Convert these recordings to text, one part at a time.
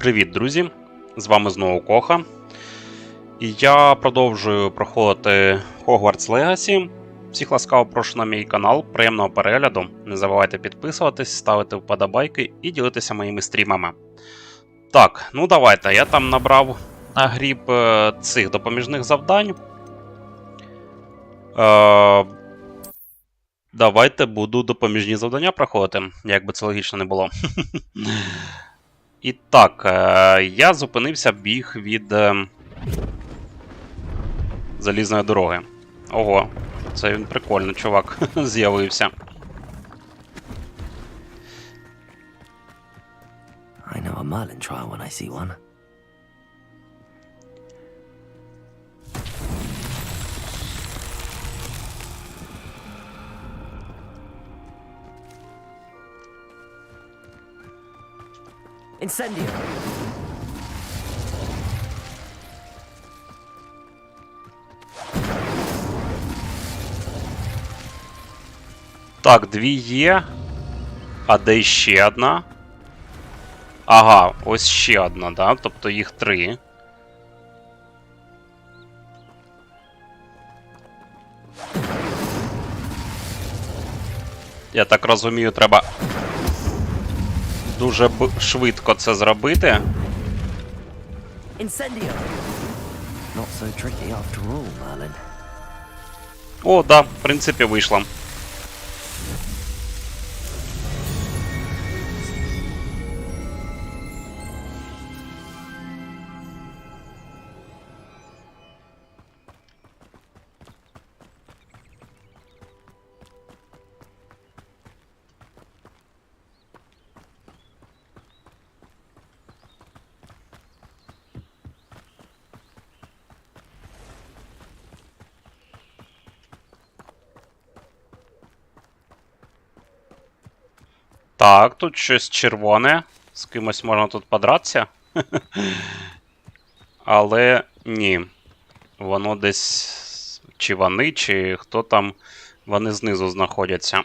Привіт, друзі! З вами знову Коха. І я продовжую проходити Hogwarts Legacy. Всіх ласкаво прошу на мій канал, приємного перегляду. Не забувайте підписуватись, ставити вподобайки і ділитися моїми стрімами. Так, ну давайте. Я там набрав на гріб цих допоміжних завдань. Давайте буду допоміжні завдання проходити, як би це логічно не було. І так, я зупинився біг від залізної дороги. Ого, це він прикольний, чувак, з'явився. I know a Merlin trial when I see one. Incendio. Так, дві є. А де ще одна? Ага, ось ще одна, да? Тобто їх три. Я так розумію, треба дуже швидко це зробити. Incendio. Not so tricky after all, Merlin. О, да, в принципі, вийшло. Так, тут щось червоне. З кимось можна тут подратися. Але ні. Воно десь... Чи вони, чи хто там. Вони знизу знаходяться.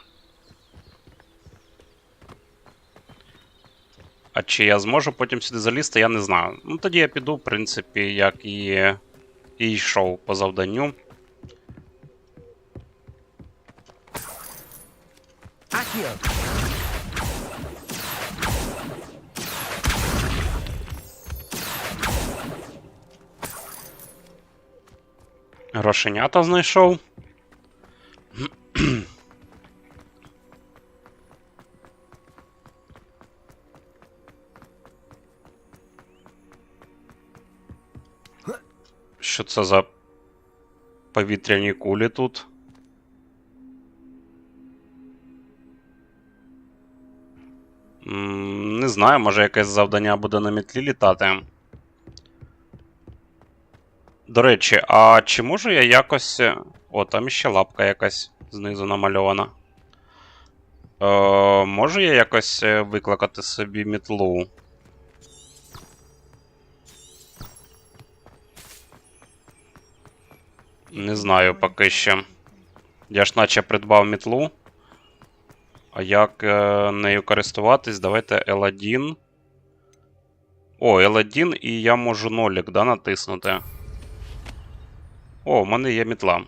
А чи я зможу потім сюди залізти, я не знаю. Ну тоді я піду, в принципі, як і йшов по завданню. Accio. Грошенята знайшов. Що це за повітряні кулі тут? Не знаю, може якесь завдання буде на мітлі літати. До речі, а чи можу я якось... О, там іще лапка якась знизу намальована. Можу я якось викликати собі мітлу? Не знаю поки що. Я ж наче придбав мітлу. А як нею користуватись? Давайте L1. О, L1 і я можу нолік, да, натиснути. О, у мене є мітла.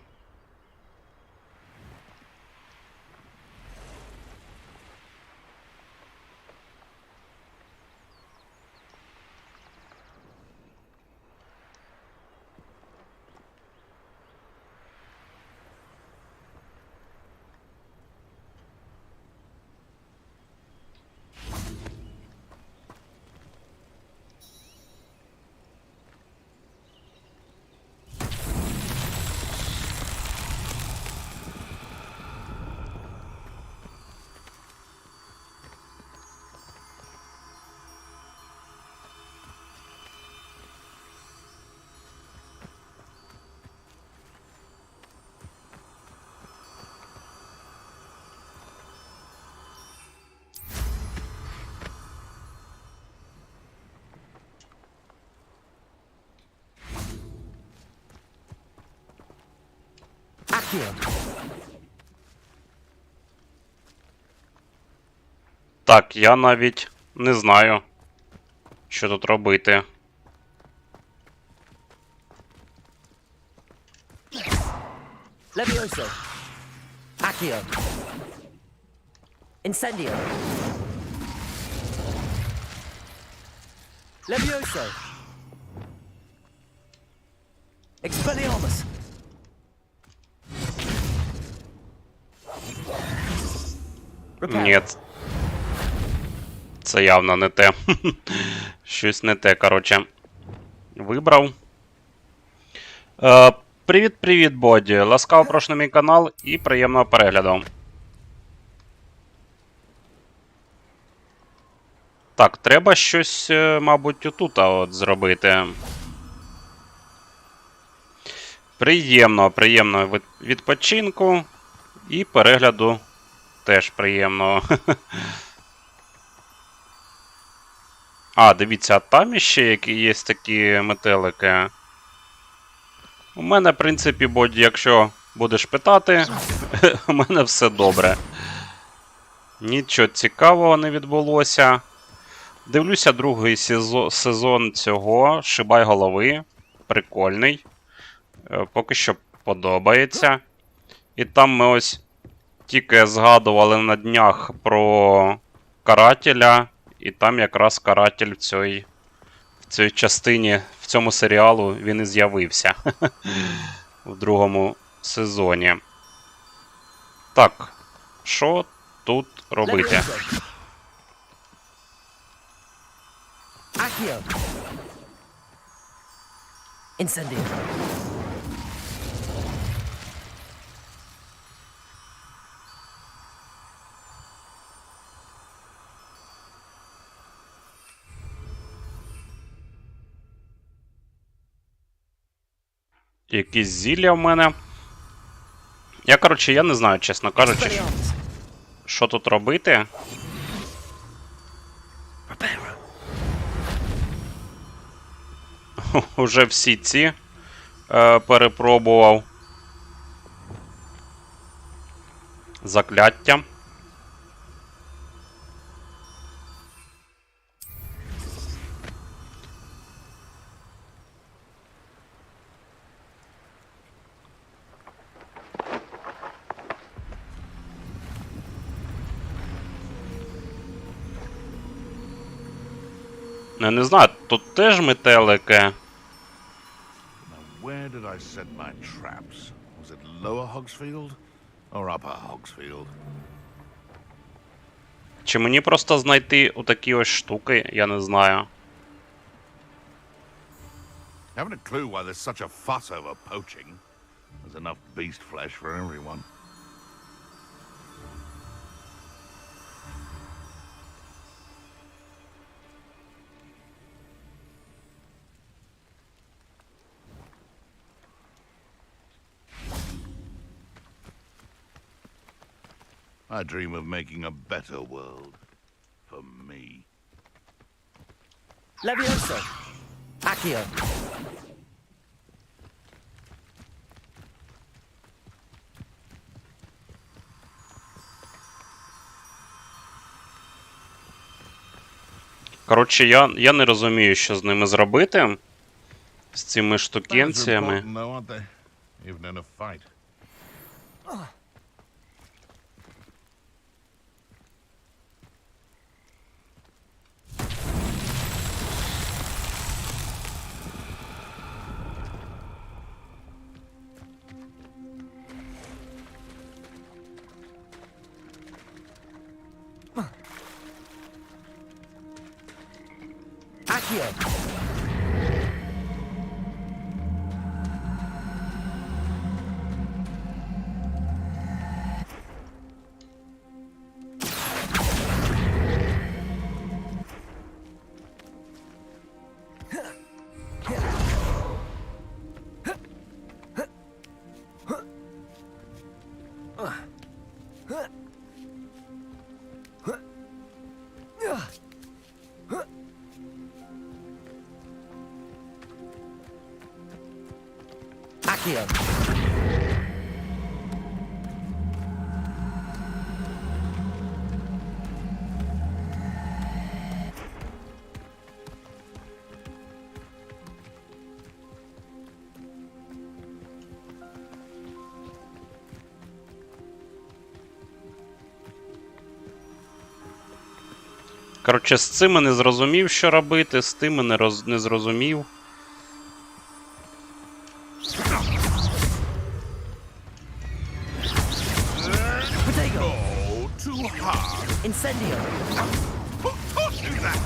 Так, я навіть не знаю, Що тут робити? Levioso. Accio. Incendio. Levioso. Expelliarmus. Ні. Це явно не те. Щось не те, коротше. Вибрав. Привіт-привіт, Боді. Ласкаво, прошу на мій канал і приємного перегляду. Так, треба щось, мабуть, отут от зробити. Приємного відпочинку і перегляду теж приємного. А, дивіться, а там іще є такі метелики. У мене, в принципі, Боді, якщо будеш питати, у мене все добре. Нічого цікавого не відбулося. Дивлюся другий сезон цього. Шибай голови. Прикольний. Поки що подобається. І там ми ось тільки згадували на днях про карателя. І там якраз каратель в цій частині, в цьому серіалу він і з'явився. В другому сезоні. Так, що тут робити? Accio. Incendio. Якісь зілля в мене. Я не знаю, чесно кажучи, що тут робити. Уже всі ці перепробував. Закляття. Я не знаю, тут теж метелики. Where did I set my traps? Was it Lower Hogsfield or Upper Hogsfield? Чи мені просто знайти отакі ось штуки, я не знаю. Haven't a clue why there's such a fuss over poaching. There's enough beast flesh for everyone. I dream of making a better world for me. Levioso. Accio. Коротше, я не розумію, що з ними зробити. З цими штукенціями. Those are important, though, aren't they? Even in a fight. Accio. Accio. Коротше, з цим не зрозумів, що робити, з тим не зрозумів. Oh, too hard. Incendio. Do that.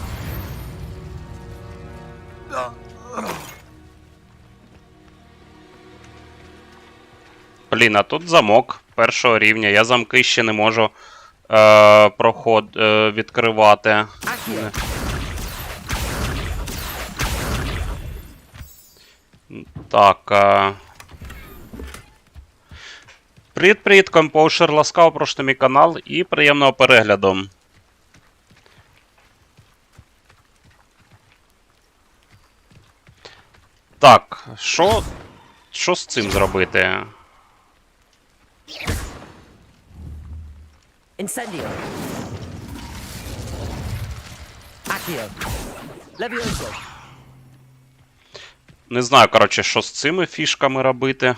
Блін, а тут замок першого рівня. Я замки ще не можу відкривати. Accio. Так. Привіт-привіт, компоушер, ласкаво, прошу на мій канал і приємного перегляду. Так, що з цим зробити? Incendio. Accio. Levioso. Не знаю, коротше, що з цими фішками робити.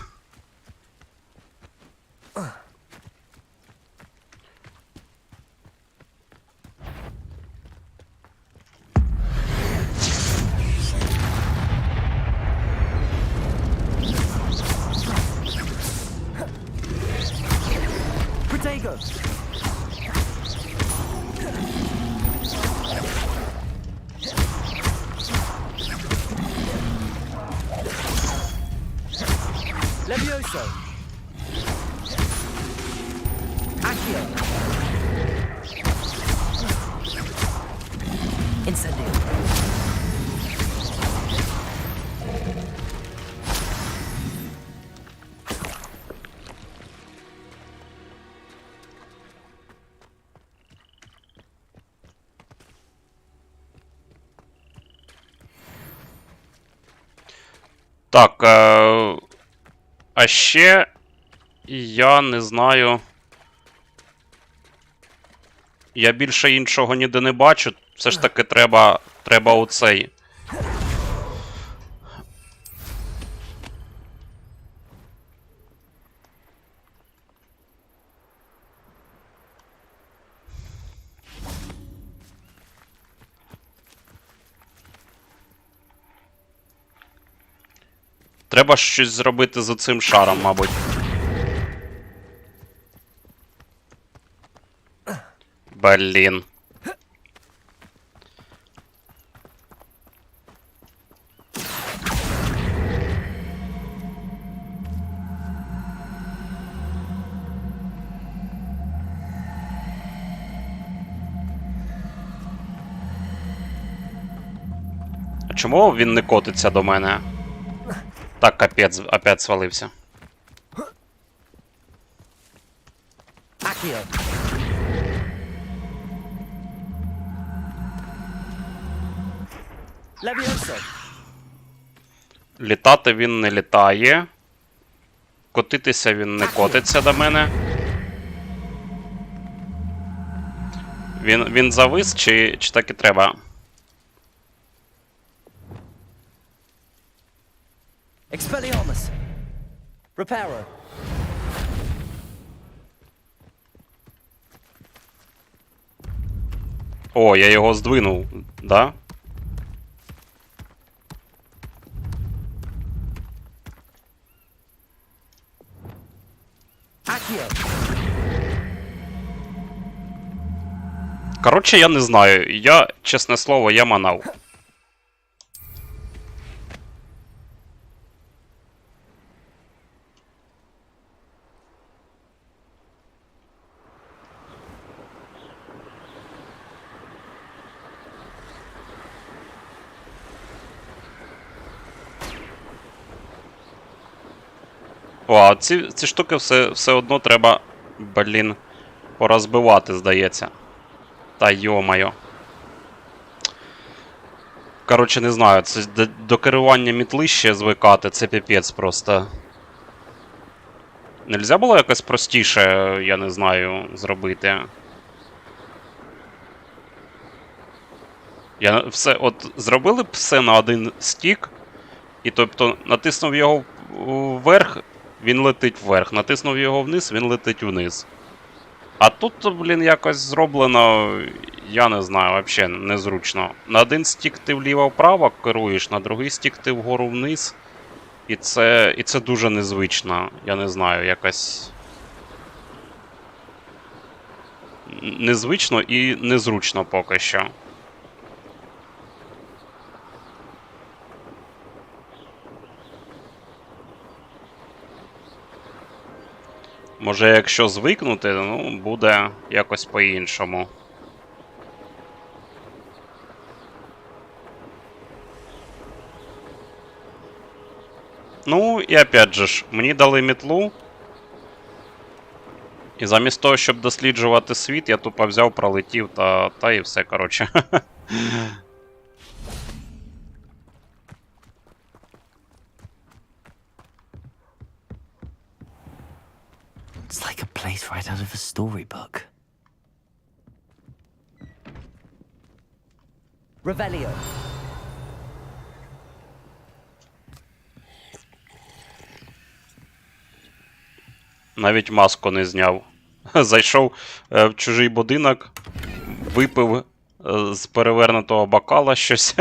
Protego. Levioso. Accio. Incendio. Так, а ще я не знаю. Я більше іншого ніде не бачу. Все ж таки треба оцей. Треба щось зробити з цим шаром, мабуть. Блін. А чому він не котиться до мене? Так, капець, опять свалився. Accio. Levioso. Літати він не літає. Котитися він не котиться до мене. Він завис, чи так і треба? Expelliarmus. Reparo. О, я його здвинув, да? Accio. Коротше, я не знаю. Я, чесне слово, я манав. О, а ці штуки все одно треба, блін, порозбивати, здається. Та йо-моє. Коротше, не знаю, це до керування мітли ще звикати, це піпець просто. Нельзя було якось простіше, я не знаю, зробити? Зробили б все на один стік, і тобто натиснув його вверх, він летить вверх, натиснув його вниз, він летить вниз. А тут, блін, якось зроблено, я не знаю, взагалі незручно. На один стік ти вліво-вправо керуєш, на другий стік ти вгору-вниз. І це дуже незвично. Я не знаю, якось незвично і незручно поки що. Може, якщо звикнути, ну, буде якось по-іншому. Ну, і опять же ж, мені дали мітлу. І замість того, щоб досліджувати світ, я тупо взяв, пролетів та і все, коротше. It's like a place right out of a storybook. Revelio. Навіть маску не зняв. Зайшов в чужий будинок, випив з перевернутого бокала щось.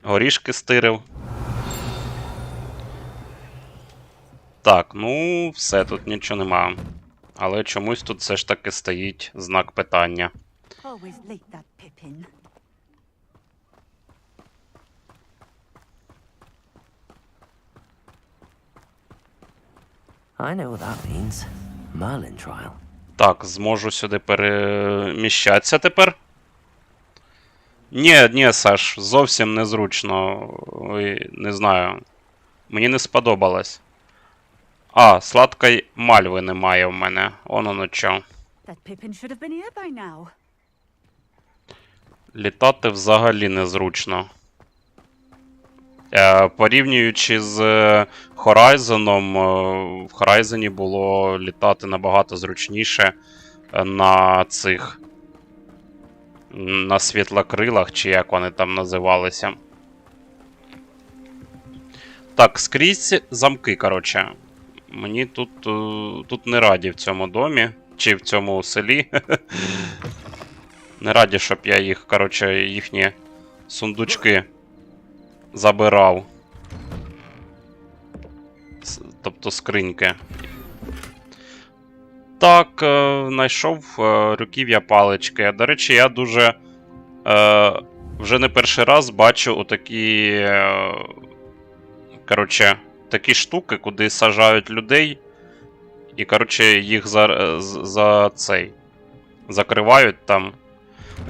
Горішки стирив. Так, ну, все, тут нічого нема. Але чомусь тут все ж таки стоїть знак питання. Always late, that Pippin. I know what that means. Merlin trial. Так, зможу сюди переміщатися тепер. Ні, Саш, зовсім незручно. Ой, не знаю. Мені не сподобалось. А, сладкої мальви немає в мене. Воно чо. That Pippin should have been here by now. Літати взагалі незручно. Порівнюючи з Хорайзоном, в Хорайзоні було літати набагато зручніше на цих... на світлокрилах, чи як вони там називалися. Так, скрізь замки, коротше. Мені тут не раді в цьому домі, чи в цьому селі. Не раді, щоб я їх, коротше, їхні сундучки забирав. Тобто скриньки. Так, знайшов руків'я палички. До речі, я дуже вже не перший раз бачу отакі, коротше, такі штуки, куди саджають людей. І, коротше, їх за цей закривають там.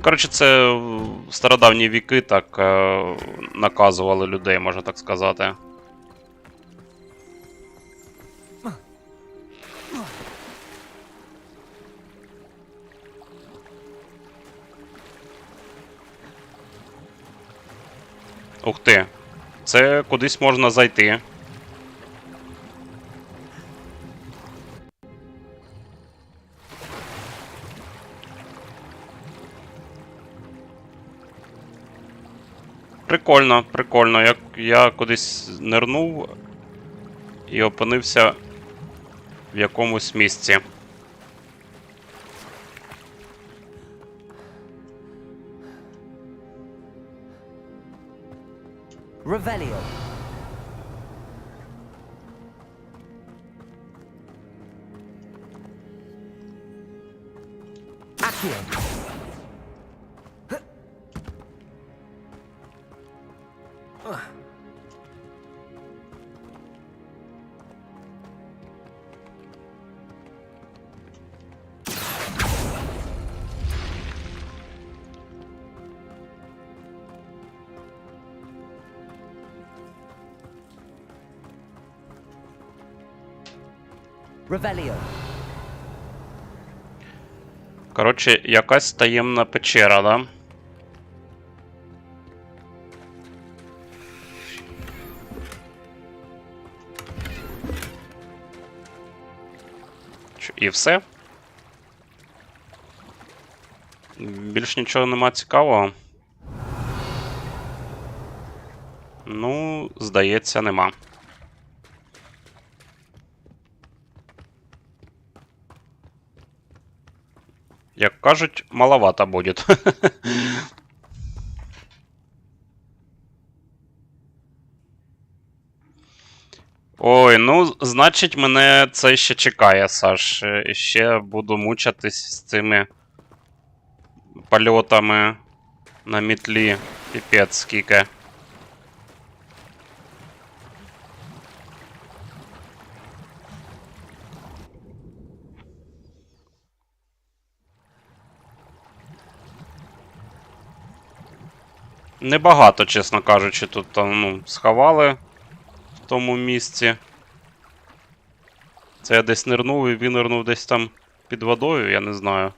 Коротше, це в стародавні віки так наказували людей, можна так сказати. Ух ти, це кудись можна зайти. Прикольно, прикольно. Як я кудись нирнув і опинився в якомусь місці. Revelio. Accio. Revelio. Коротше, якась таємна печера, да? І все? Більш нічого нема цікавого? Ну, здається, нема. кажуть, маловато буде. Ой, ну, значить, мене це ще чекає, Саш. Ще буду мучатись з цими польотами на мітлі. Піпець скільки. Небагато, чесно кажучи, тут ну, сховали в тому місці. Це я десь нирнув і винирнув десь там під водою, я не знаю.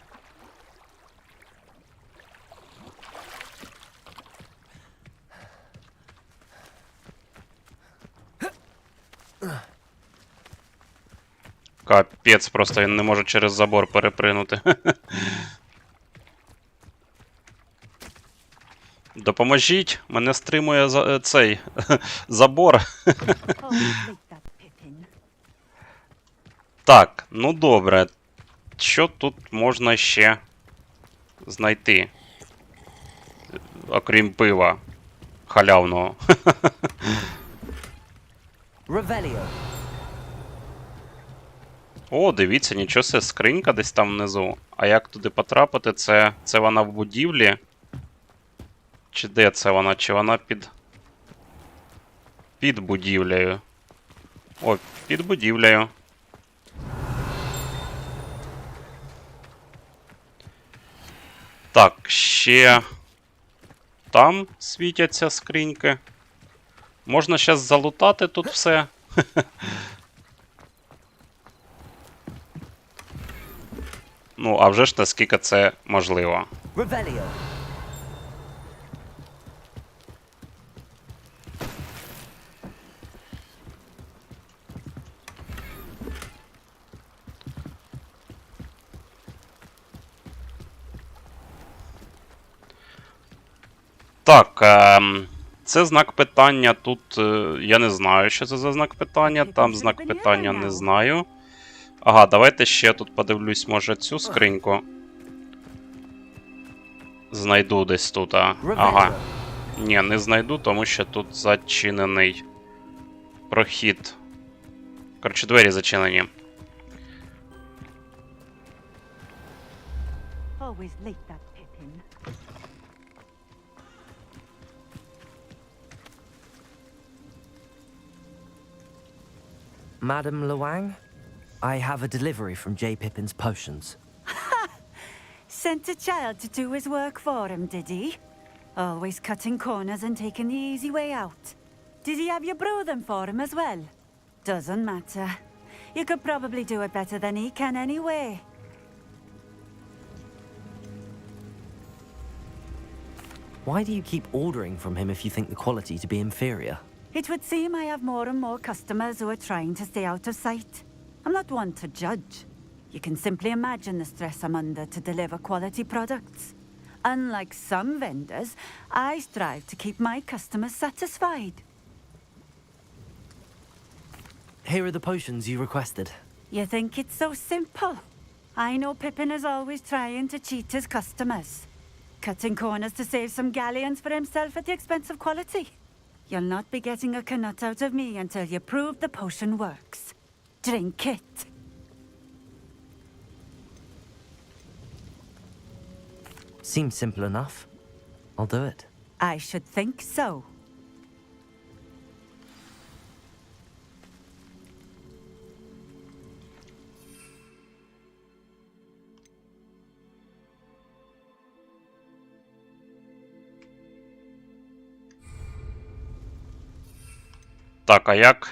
Капець, просто він не може через забор перепринути. Допоможіть, мене стримує цей забор. Так, ну добре. Що тут можна ще знайти? Окрім пива халявного. О, дивіться, нічого себе, скринька десь там внизу. А як туди потрапити? Це вона в будівлі? Чи де це вона? Чи вона під будівлею? О, під будівлею. Так, ще там світяться скриньки. Можна зараз залутати тут все. Ну, а вже ж наскільки це можливо. Так, це знак питання. Тут я не знаю, що це за знак питання. Там знак питання не знаю. Ага, давайте ще тут подивлюсь, може, цю скриньку. Знайду десь тут. Ага. Ні, не знайду, тому що тут зачинений прохід. Коротше, двері зачинені. Madam Luang, I have a delivery from J. Pippin's potions. Sent a child to do his work for him, did he? Always cutting corners and taking the easy way out. Did he have you brew them for him as well? Doesn't matter. You could probably do it better than he can anyway. Why do you keep ordering from him if you think the quality to be inferior? It would seem I have more and more customers who are trying to stay out of sight. I'm not one to judge. You can simply imagine the stress I'm under to deliver quality products. Unlike some vendors, I strive to keep my customers satisfied. Here are the potions you requested. You think it's so simple? I know Pippin is always trying to cheat his customers. Cutting corners to save some galleons for himself at the expense of quality. You'll not be getting a canut out of me until you prove the potion works. Drink it. Seems simple enough. I'll do it. I should think so. Так, а як?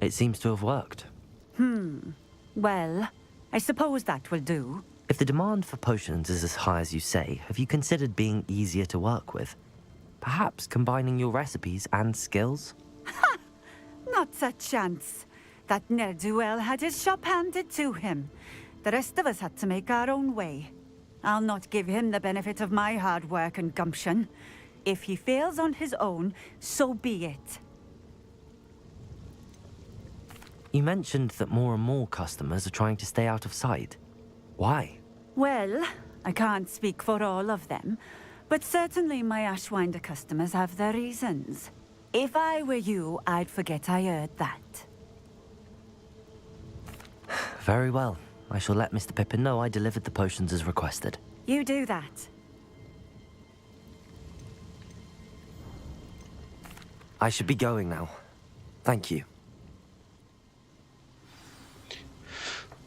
It seems to have worked. Well, I suppose that will do. If the demand for potions is as high as you say, have you considered being easier to work with? Perhaps combining your recipes and skills? Not a chance. That ne'er-do-well had his shop handed to him. The rest of us had to make our own way. I'll not give him the benefit of my hard work and gumption. If he fails on his own, so be it. You mentioned that more and more customers are trying to stay out of sight. Why? Well, I can't speak for all of them, but certainly my Ashwinder customers have their reasons. If I were you, I'd forget I heard that. Very well. I shall let Mr. Pippin know I delivered the potions as requested. You do that. I should be going now. Thank you.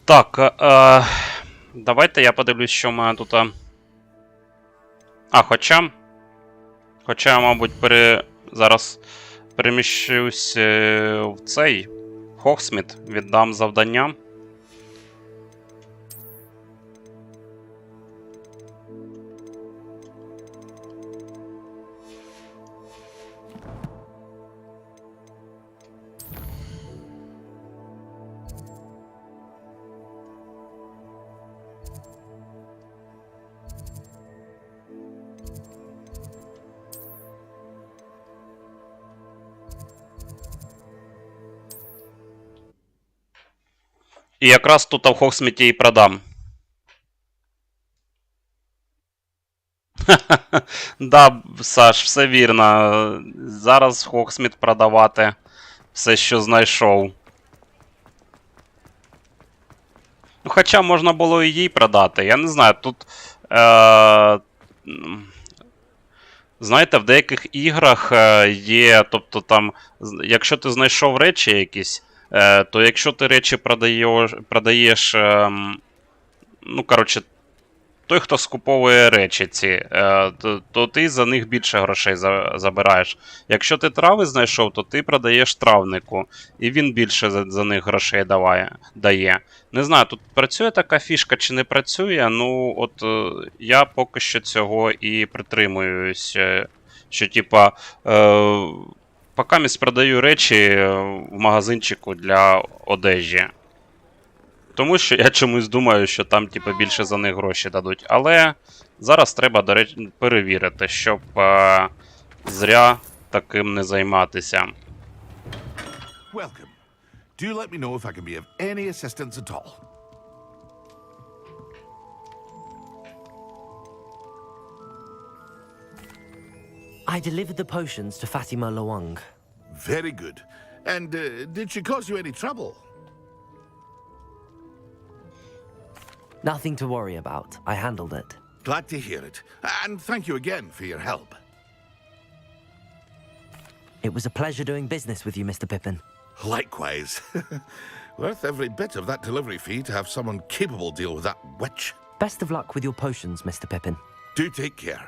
Так, давайте я подивлюсь, що в мене тут. Хоча я, мабуть, зараз переміщусь в цей Хогсміт, віддам завдання. І якраз тут в Хогсміті і продам. Да, Саш, все вірно. Зараз Хогсміт продавати все, що знайшов. Ну, хоча можна було і їй продати. Я не знаю, тут... Знаєте, в деяких іграх є, тобто там, якщо ти знайшов речі якісь, то якщо ти речі продаєш, ну, коротше, той, хто скуповує речі ці, то ти за них більше грошей забираєш. Якщо ти трави знайшов, то ти продаєш травнику, і він більше за них грошей дає. Не знаю, тут працює така фішка чи не працює, ну, от я поки що цього і притримуюсь, що, типа, покамість продаю речі в магазинчику для одежі. Тому що я чомусь думаю, що там типу, більше за них гроші дадуть. Але зараз треба, до речі, перевірити, щоб зря таким не займатися. Welcome. Do let me know if I can be of any assistance at all. I delivered the potions to Fatima Lawang. Very good. And did she cause you any trouble? Nothing to worry about. I handled it. Glad to hear it. And thank you again for your help. It was a pleasure doing business with you, Mr. Pippin. Likewise. Worth every bit of that delivery fee to have someone capable deal with that witch. Best of luck with your potions, Mr. Pippin. Do take care.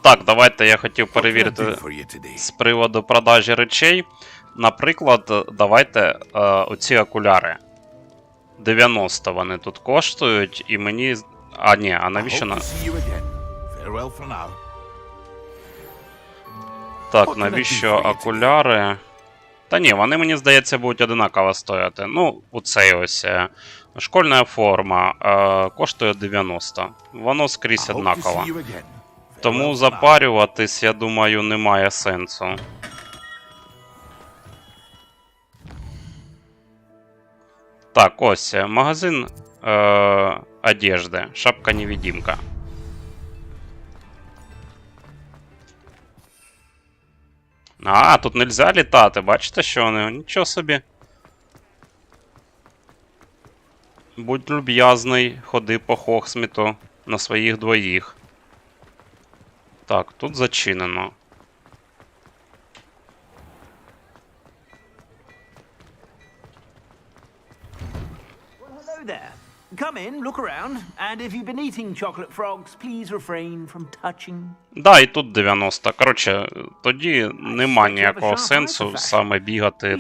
Так, давайте я хотів перевірити з приводу продажі речей. Наприклад, давайте оці окуляри. 90 вони тут коштують, і мені... А, ні, а навіщо на... Так, навіщо окуляри? Та ні, вони, мені здається, будуть одинаково стояти. Ну, оцей ось. Школьна форма коштує 90. Воно скрізь однаково. Тому запарюватись, я думаю, немає сенсу. Так, ось, магазин одежди. Шапка-невидимка. А, тут нельзя літати, бачите, що вони? Нічого собі. Будь люб'язний, ходи по Хогсміту на своїх двоїх. Так, тут зачинено. There. Come in, look around, and if you've been eating chocolate frogs, please refrain from touching. Да, і тут 90. Коротше, тоді нема ніякого сенсу саме бігати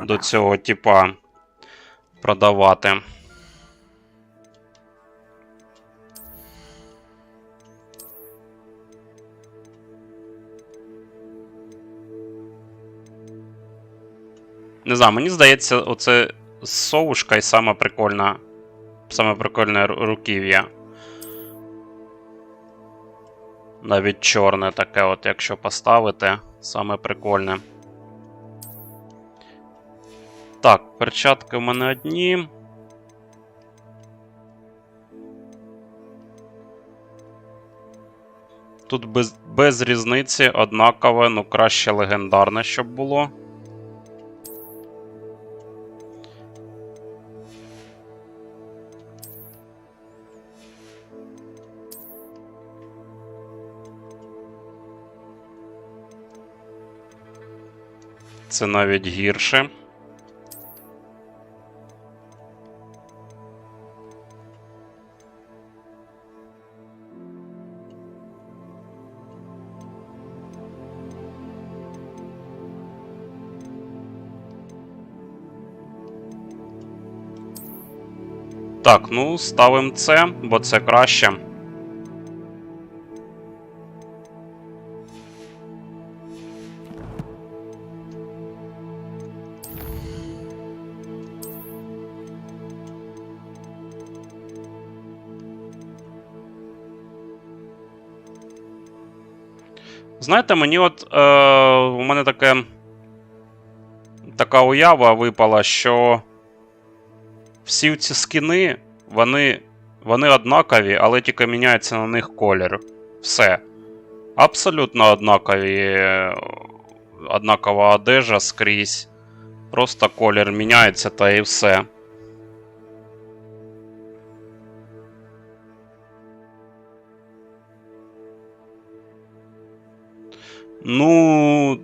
до цього типа продавати. Не знаю, мені здається, оце совушка і сама прикольна Саме прикольне руків'я. Навіть чорне таке, от якщо поставити, саме прикольне. Так, перчатки в мене одні. Тут без різниці, однакове, ну краще легендарне, щоб було. Це навіть гірше. Так, ну, ставимо це, бо це краще. Знаєте, мені от у мене така уява випала, що всі ці скіни, вони однакові, але тільки міняється на них колір. Все. Абсолютно однакова одежа скрізь. Просто колір міняється та і все. Ну,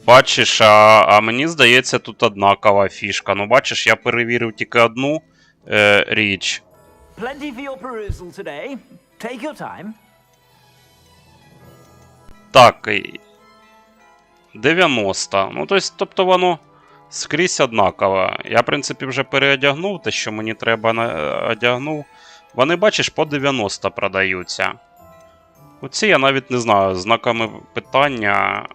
бачиш, а мені здається, тут однакова фішка. Ну, бачиш, я перевірив тільки одну річ. Plenty for your perusal today. Take your time. Так, 90. Ну, тобто воно скрізь однакове. Я, в принципі, вже переодягнув те, що мені треба, одягнув. Вони, бачиш, по 90 продаються. Оці я навіть не знаю, знаками питання.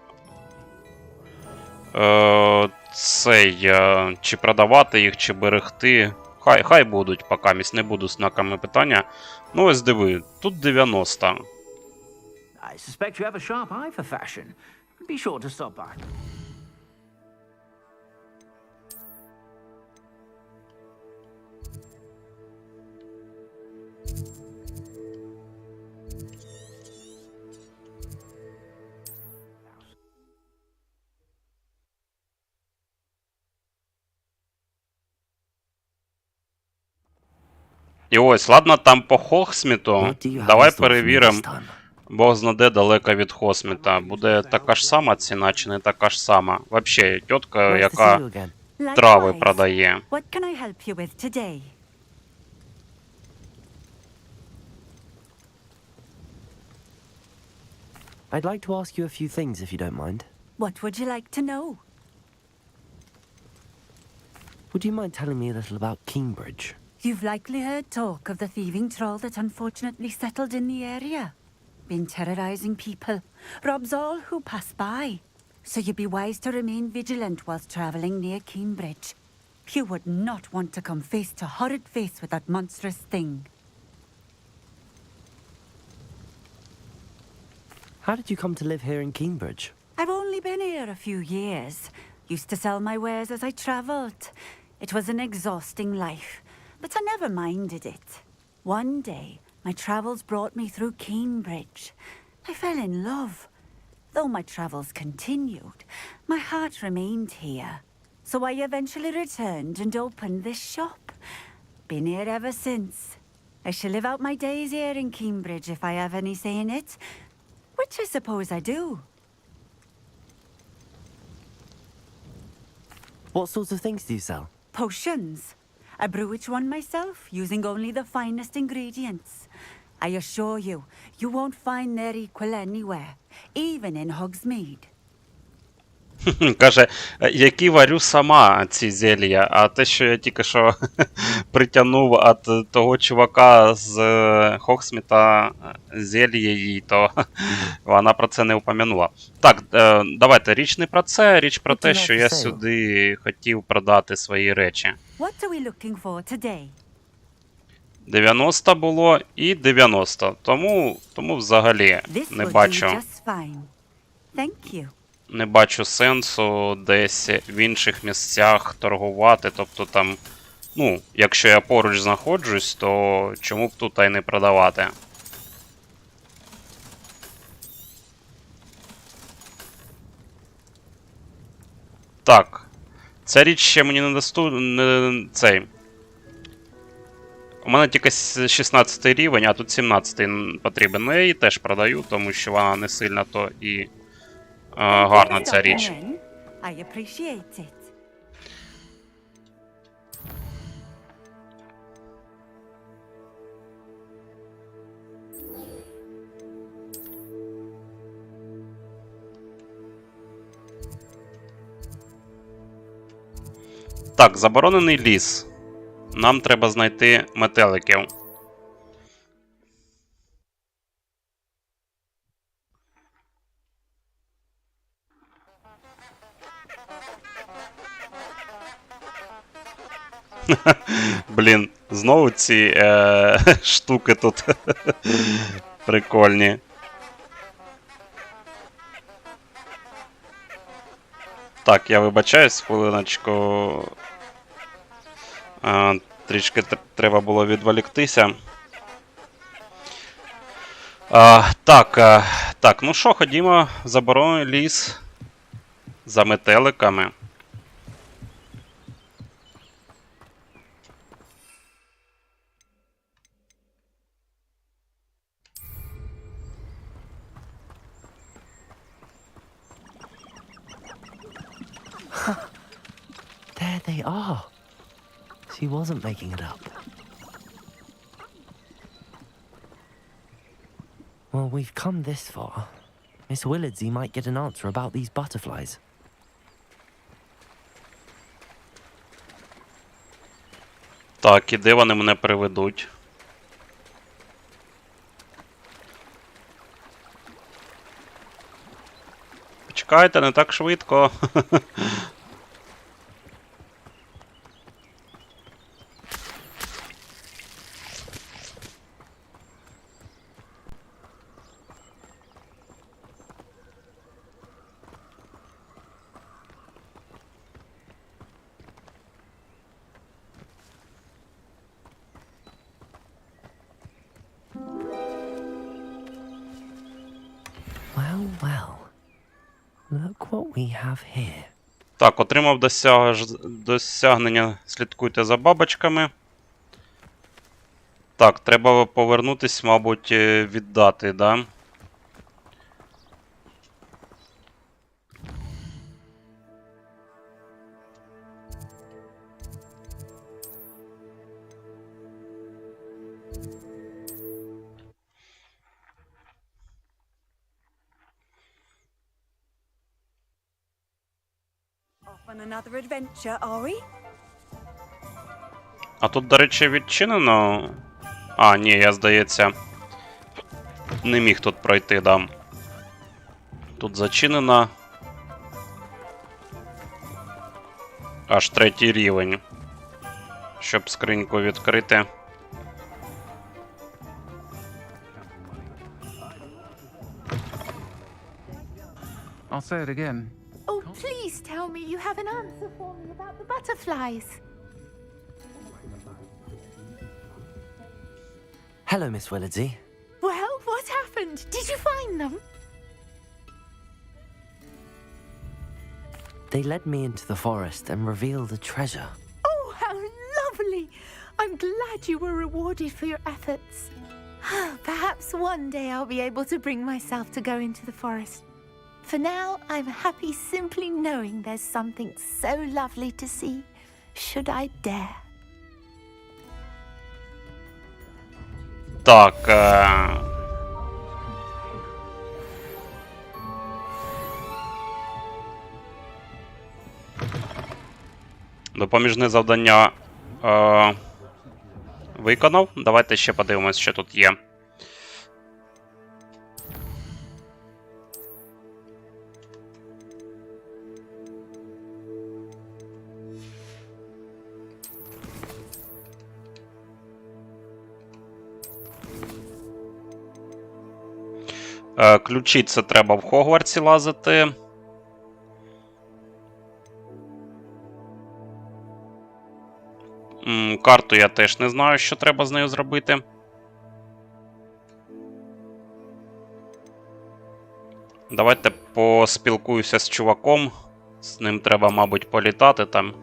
Чи продавати їх, чи берегти. Хай будуть, покамість, не буду знаками питання. Ну ось диви, тут 90. I suspect you have a sharp eye for fashion. Be sure to stop by. І ось, ладно, там по Хогсміту. What do you have Давай in store for me перевіримо. this time? Бог знаде далеко від Хогсміта. Буде така ж сама ціна, чи не така ж сама? Взагалі, тітка, Nice to see яка you again. трави Likewise. продає. What can I help you with today? I'd like to ask you a few things if you don't mind. What would you like to know? Would you mind telling me a little about Cambridge? You've likely heard talk of the thieving troll that unfortunately settled in the area. Been terrorizing people. Robs all who pass by. So you'd be wise to remain vigilant whilst traveling near Cambridge. You would not want to come face to horrid face with that monstrous thing. How did you come to live here in Cambridge? I've only been here a few years. Used to sell my wares as I travelled. It was an exhausting life, but I never minded it. One day, my travels brought me through Cambridge. I fell in love. Though my travels continued, my heart remained here. So I eventually returned and opened this shop. Been here ever since. I shall live out my days here in Cambridge if I have any say in it, which I suppose I do. What sorts of things do you sell? Potions. I brew each one myself, using only the finest ingredients. I assure you, you won't find their equal anywhere, even in Hogsmeade. Каже, які варю сама ці зелья, а те, що я тільки що притягнув від того чувака з Хогсміта зельє їй, то вона про це не упомянула. Так, давайте, річ не про це, річ про те, що я сюди хотів продати свої речі. What are we looking for today? 90 було і 90. Тому взагалі This не will do бачу. just fine. Thank you. Не бачу сенсу десь в інших місцях торгувати. Тобто там, ну, якщо я поруч знаходжусь, то чому б тут і не продавати? Так. Ця річ ще мені не цей. У мене тільки 16 рівень, а тут 17 потрібен. Ну, я її теж продаю, тому що вона не сильно то і гарна ця річ. I appreciate it. Так, заборонений ліс. Нам треба знайти метеликів. Блін, знову ці штуки тут прикольні. Так, я вибачаюсь, хвилиночку. Трішки треба було відволіктися. Так, ну що, ходімо в заборонений ліс за метеликами. There they are. She wasn't making it up. Well, we've come this far. Miss Willardsey might get an answer about these butterflies. Так, і де вони мене приведуть? Почекайте, не так швидко. Well. Look what we have here. Так, отримав досягнення. Слідкуйте за бабочками. Так, треба повернутись, мабуть, віддати, да? On another adventure, are we? А тут, до речі, відчинено. А, ні, я, здається, не міг тут пройти, да. Тут зачинено. Аж 3-й рівень. Щоб скриньку відкрити. I'll say it again. Oh, please tell me you have an answer for me about the butterflies. Hello, Miss Willardsey. Well, what happened? Did you find them? They led me into the forest and revealed a treasure. Oh, how lovely! I'm glad you were rewarded for your efforts. Perhaps one day I'll be able to bring myself to go into the forest. For now, I'm happy simply knowing there's something so lovely to see, should I dare. Так. Допоміжне завдання виконав. Давайте ще подивимось, що тут є. Ключі це треба в Хогвартсі лазити. Карту я теж не знаю, що треба з нею зробити. Давайте поспілкуюся з чуваком. З ним треба, мабуть, політати там.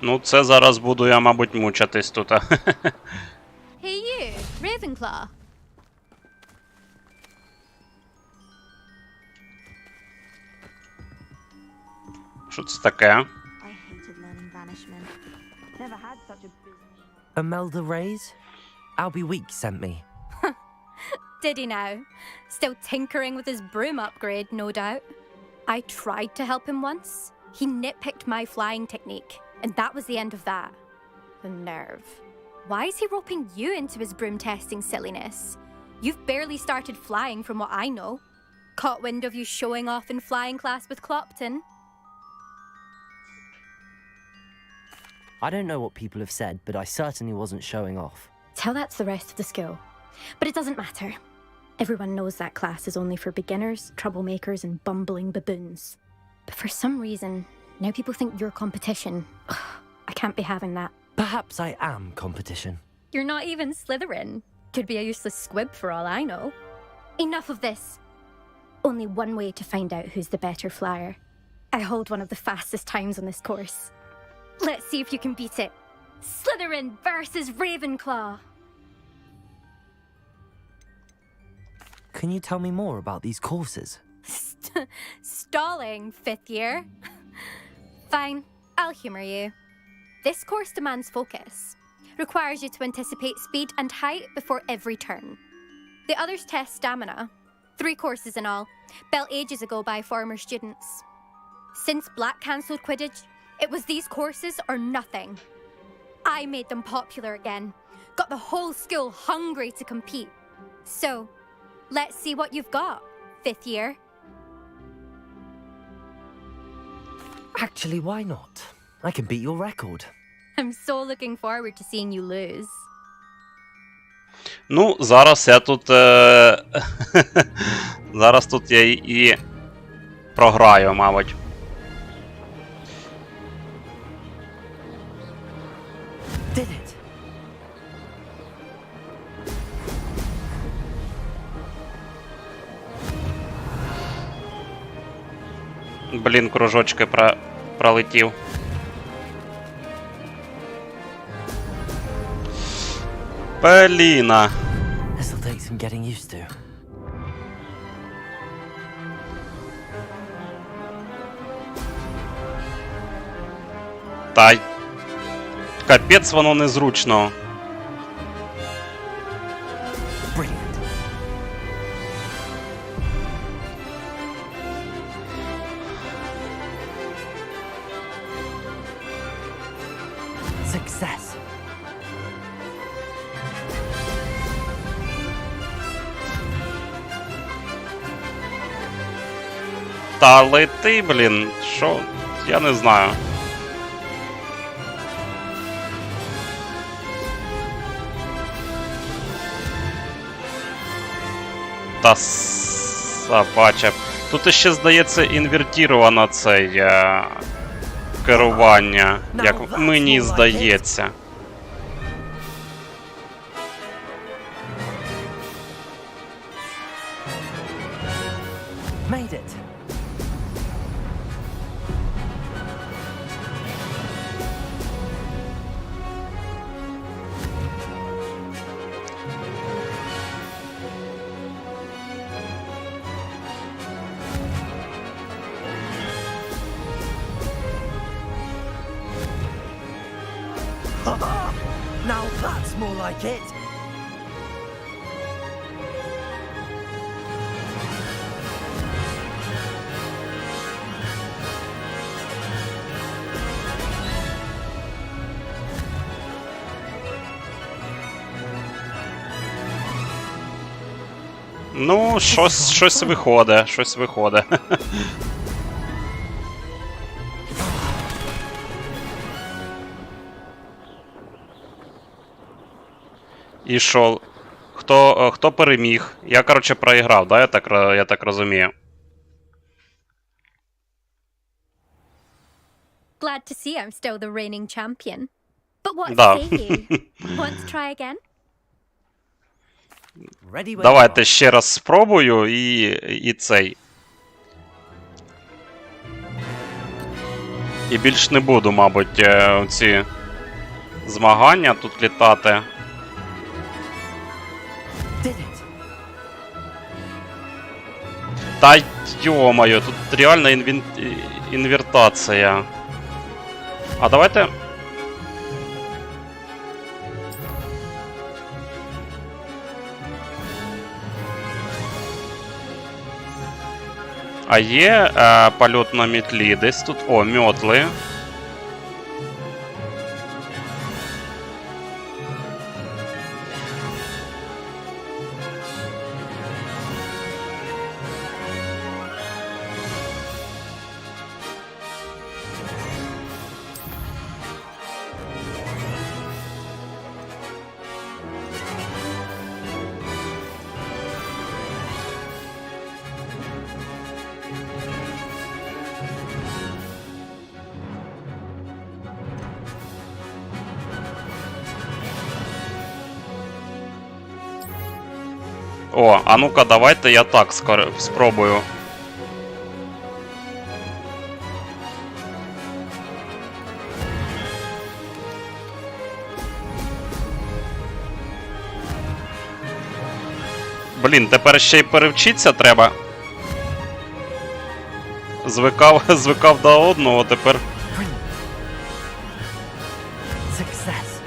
Ну, це зараз буду я, мабуть, мучитись тут. Hey you, Ravenclaw. Що це таке? I hated learning banishment. Never had such a business. Imelda Reyes? Albie Weeks sent me. Did he now? Still tinkering with his broom upgrade, no doubt. I tried to help him once. He nitpicked my flying technique, and that was the end of that. The nerve. Why is he roping you into his broom testing silliness? You've barely started flying from what I know. Caught wind of you showing off in flying class with Clopton. I don't know what people have said, but I certainly wasn't showing off. Tell that to the rest of the school. But it doesn't matter. Everyone knows that class is only for beginners, troublemakers, and bumbling baboons. But for some reason, now people think you're competition. Ugh, I can't be having that. Perhaps I am competition. You're not even Slytherin. Could be a useless squib for all I know. Enough of this. Only one way to find out who's the better flyer. I hold one of the fastest times on this course. Let's see if you can beat it. Slytherin versus Ravenclaw. Can you tell me more about these courses? Stalling, 5th year. Fine, I'll humor you. This course demands focus. Requires you to anticipate speed and height before every turn. The others test stamina. 3 courses in all, built ages ago by former students. Since Black cancelled Quidditch, it was these courses or nothing. I made them popular again. Got the whole school hungry to compete. So, let's see what you've got, 5th year. Actually, why not? I can beat your record. I'm so looking forward to seeing you lose. Ну, зараз я тут... зараз тут я і програю, мабуть. Did it? Блін, кружочки пролетів. Бліна. This'll take some getting used to. Та капець воно незручно. Brilliant. Success. Та лети, блін, що? Я не знаю. Та собача. Тут ще, здається, інвертіровано цей... керування, як мені здається. Made it. Now that's more like it. Ну, щось виходить, щось виходить. І що? Хто переміг? Я, короче, проіграв, да? Я так розумію. Glad to see I'm still the reigning champion. But what Да. say you? Want to try again? Ready when Давайте ще раз спробую і цей. І більш не буду, мабуть, ці змагання тут літати. Did it. Та йо-моє, тут реально інвертація. А давайте... А є польот на мітлі десь тут? О, мьотли. О, а ну-ка, давайте я так спробую. Блін, тепер ще й перевчитися треба. Звикав до одного, тепер... Success.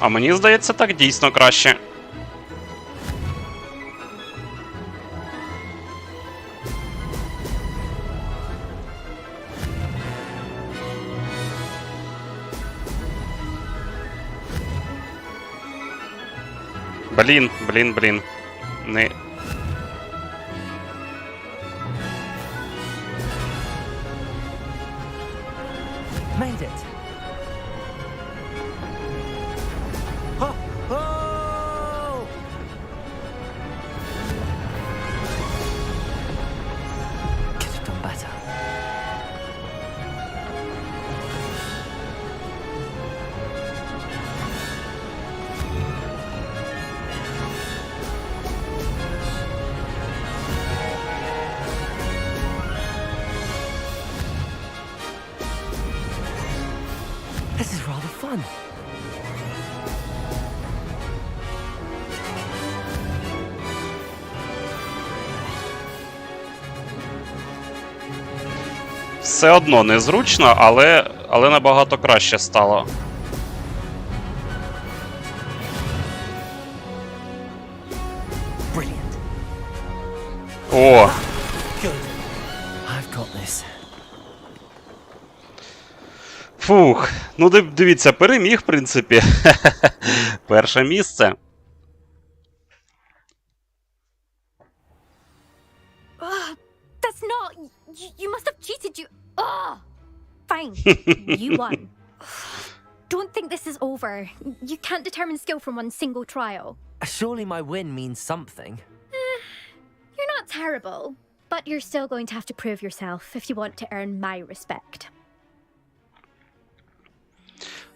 А мені здається, так дійсно краще. Блін. Не... Made it. Ho, ho! Could have done better. This is rather fun. Все одно незручно, але набагато краще стало. Brilliant. О! Good. I've got this. Фух. Ну, дивіться, переміг, в принципі. Перше місце. That's not... You must have cheated, you... Oh! Fine. You won. Don't think this is over. You can't determine skill from one single trial. Surely my win means something. not terrible, but you're still going to have to prove yourself if you want to earn my respect.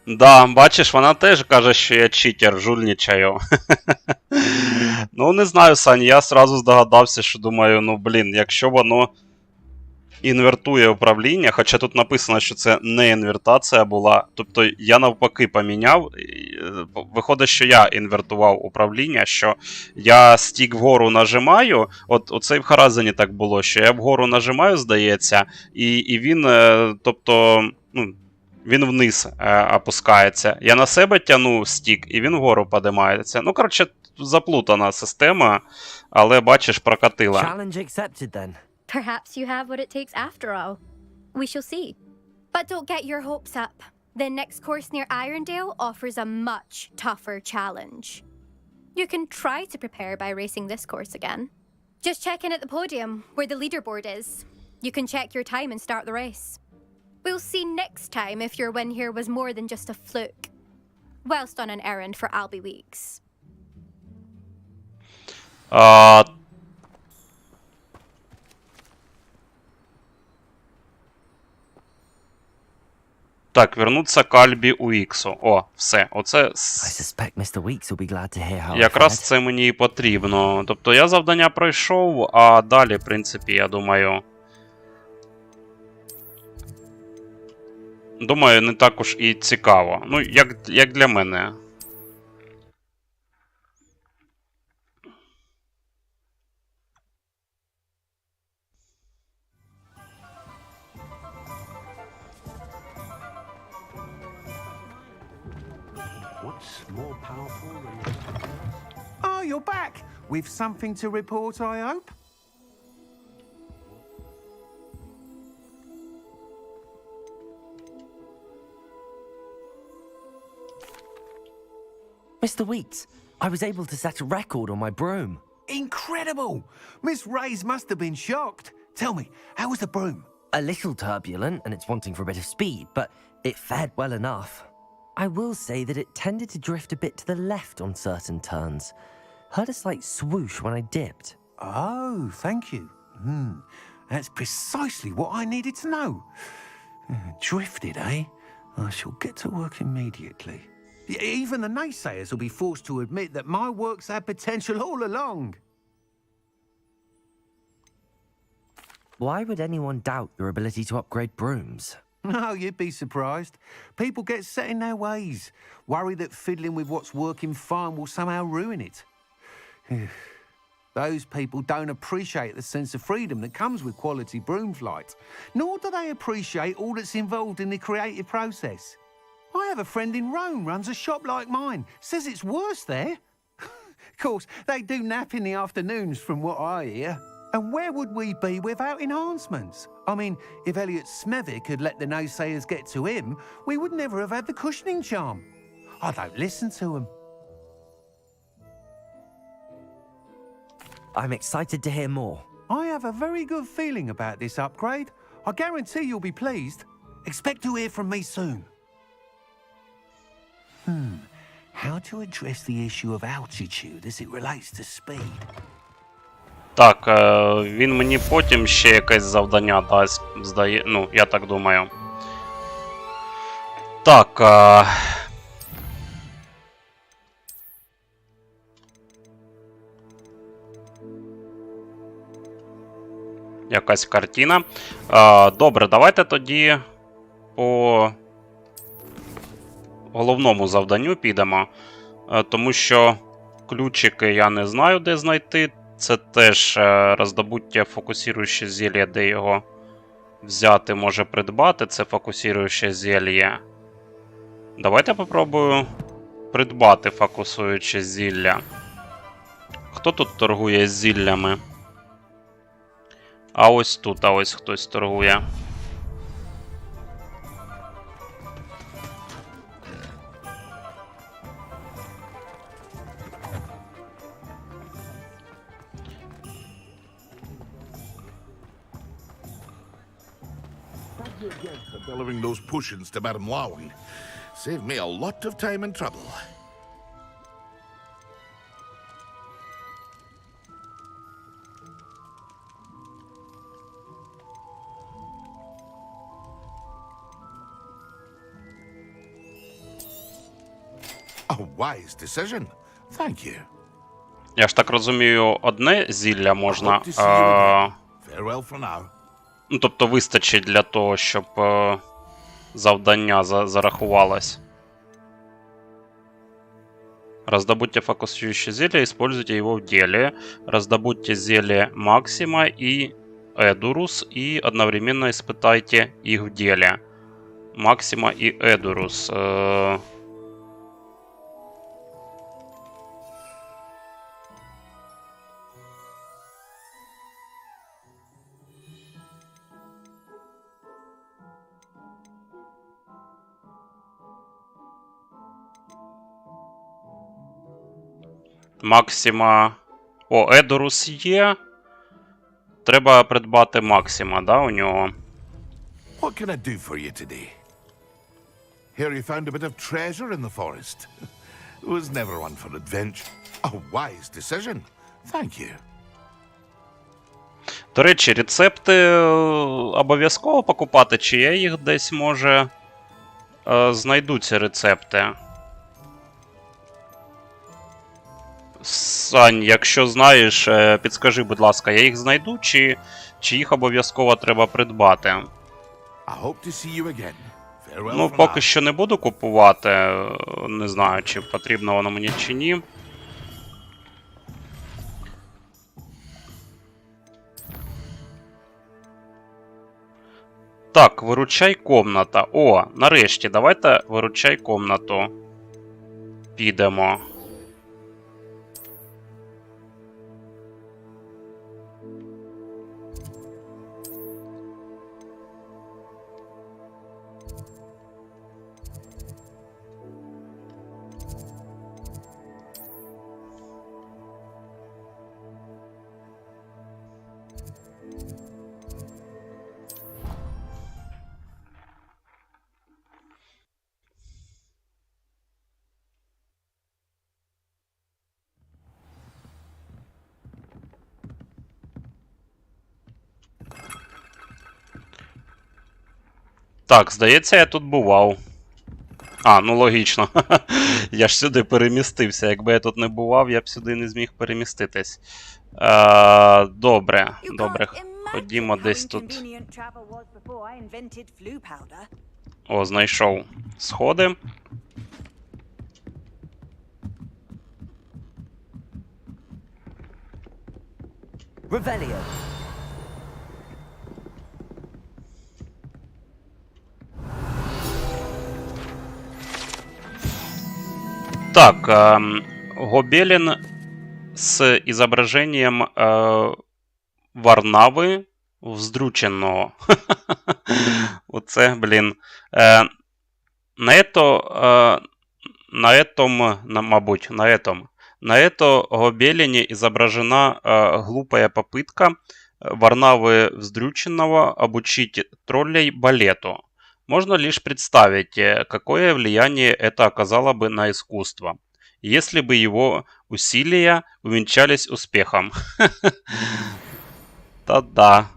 Да, бачиш, вона теж каже, що я читер, жульничаю. Ну, не знаю, Сань, я сразу здогадався, що думаю, ну, блін, якщо воно інвертує управління, хоча тут написано, що це не інвертація була, тобто я навпаки поміняв, виходить, що я інвертував управління, що я стік вгору нажимаю, оце і в Харазені так було, що я вгору нажимаю, здається, і він, тобто, ну, він вниз опускається. Я на себе тяну стік, і він вгору подимається. Ну, коротше, заплутана система, але, бачиш, прокатила. Challenge accepted then. Perhaps you have what it takes after all. We shall see. But don't get your hopes up. The next course near Irondale offers a much tougher challenge. You can try to prepare by racing this course again. Just check in at the podium, where the leaderboard is. You can check your time and start the race. We'll see next time if your win here was more than just a fluke. Whilst on an errand for Albie Weeks. Так, вернуться к Альбі у Іксу. О, все. Оце якраз це мені і потрібно. Тобто я завдання пройшов, а далі, в принципі, я думаю... Думаю, не також і цікаво. Ну, як для мене. Oh, you're back! With something to report, I hope? Mr. Weeks, I was able to set a record on my broom. Incredible! Miss Ray's must have been shocked. Tell me, how was the broom? A little turbulent, and it's wanting for a bit of speed, but it fared well enough. I will say that it tended to drift a bit to the left on certain turns. Heard a slight swoosh when I dipped. Oh, thank you. That's precisely what I needed to know. Drifted, eh? I shall get to work immediately. Even the naysayers will be forced to admit that my work's had potential all along. Why would anyone doubt your ability to upgrade brooms? Oh, you'd be surprised. People get set in their ways, worry that fiddling with what's working fine will somehow ruin it. Those people don't appreciate the sense of freedom that comes with quality broom flight, nor do they appreciate all that's involved in the creative process. I have a friend in Rome runs a shop like mine, says it's worse there. Of course, they do nap in the afternoons from what I hear. And where would we be without enhancements? I mean, if Elliot Smethwick had let the naysayers get to him, we would never have had the cushioning charm. I don't listen to him. I'm excited to hear more. I have a very good feeling about this upgrade. I guarantee you'll be pleased. Expect to hear from me soon. How to address the issue of altitude as it relates to speed? Так, він мені потім ще якесь завдання дасть, ну, я так думаю. Так, якась картина. Добре, давайте тоді по головному завданню підемо. Тому що ключики я не знаю, де знайти. Це теж роздобуття фокусуюче зілля, де його взяти, може придбати. Це фокусуюче зілля. Давайте попробую придбати фокусуюче зілля. Хто тут торгує зіллями? А ось тут, ось хтось торгує. Delivering those potions to Madame Lowen saved me a lot of time and trouble. A wise decision. Thank you. Я ж так розумію, одне зілля можна... Farewell for now. Ну, тобто вистачить для того, щоб завдання зарахувалось. Раздобудьте фокусирующее зелье, используйте его в деле. Раздобудьте зелье Максима и Эдурус и одновременно испытайте их в деле. Максима и Эдурус. Максима... О, Едорус є. Треба придбати Максима, да, у нього? What can I do for you today? Here you found a bit of treasure in the forest. Was never one for adventure. A wise decision. Thank you. До речі, рецепти обов'язково покупати, чи я їх десь, може, знайду ці рецепти? Сань, якщо знаєш, підскажи, будь ласка, я їх знайду, чи їх обов'язково треба придбати? Ну, поки що не буду купувати, не знаю, чи потрібно воно мені, чи ні. Так, виручай комната. О, нарешті, давайте виручай комнату. Підемо. Так, здається, я тут бував. А, ну логічно. Я ж сюди перемістився. Якби я тут не бував, я б сюди не зміг переміститись. Добре, добре. Ходімо десь тут. О, знайшов сходи. Revelio. Так, гобелен с изображением Варнави вздрученого. Оце, блін. На этом гобелене изображена глупая попытка Варнавы вздрученного обучить троллей балету. Можно лишь представить, какое влияние это оказало бы на искусство, если бы его усилия увенчались успехом. Та-да.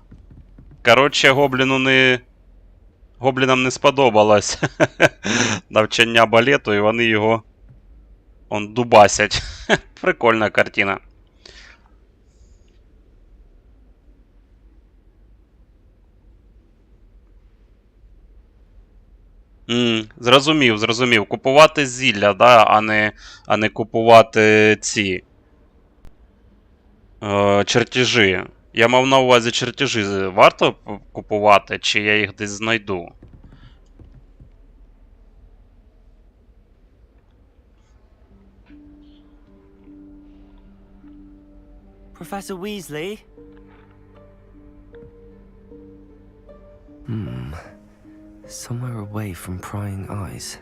Коротше, гоблінам не сподобалось навчання балету, і вони його дубасять. Прикольна картина. Зрозумів. Купувати зілля, да, а не купувати ці чертежі. Я мав на увазі чертежі. Варто купувати, чи я їх десь знайду? Professor Weasley? Somewhere away from prying eyes.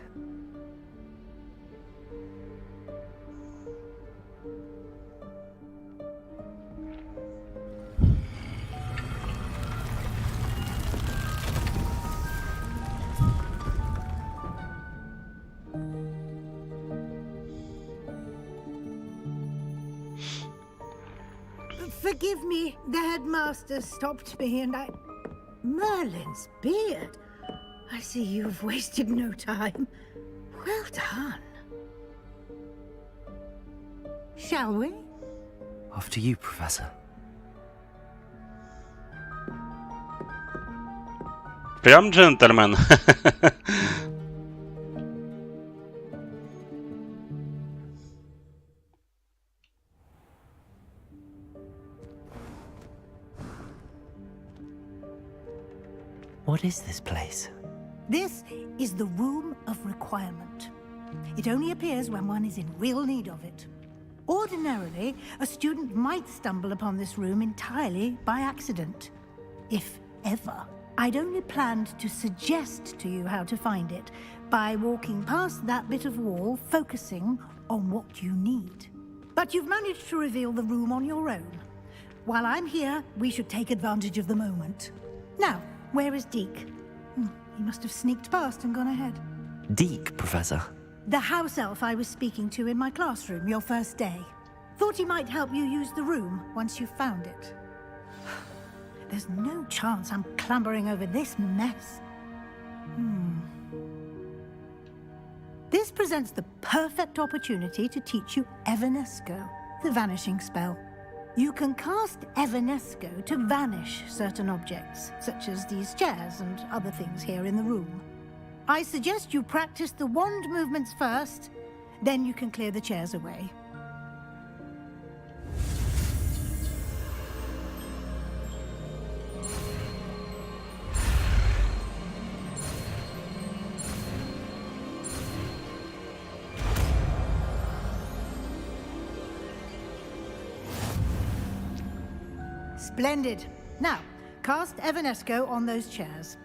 Forgive me, the headmaster stopped me and I... Merlin's beard. I see you've wasted no time. Well done. Shall we? After you, Professor. Прям джентльмен. What is this place? This is the Room of Requirement. It only appears when one is in real need of it. Ordinarily, a student might stumble upon this room entirely by accident. If ever. I'd only planned to suggest to you how to find it by walking past that bit of wall, focusing on what you need. But you've managed to reveal the room on your own. While I'm here, we should take advantage of the moment. Now, where is Deke? He must have sneaked past and gone ahead. Deke, Professor. The house elf I was speaking to in my classroom your first day. Thought he might help you use the room once you found it. There's no chance I'm clambering over this mess. This presents the perfect opportunity to teach you Evanesco, the vanishing spell. You can cast Evanesco to vanish certain objects, such as these chairs and other things here in the room. I suggest you practice the wand movements first, then you can clear the chairs away. Splendid. Now, cast Evanesco on those chairs.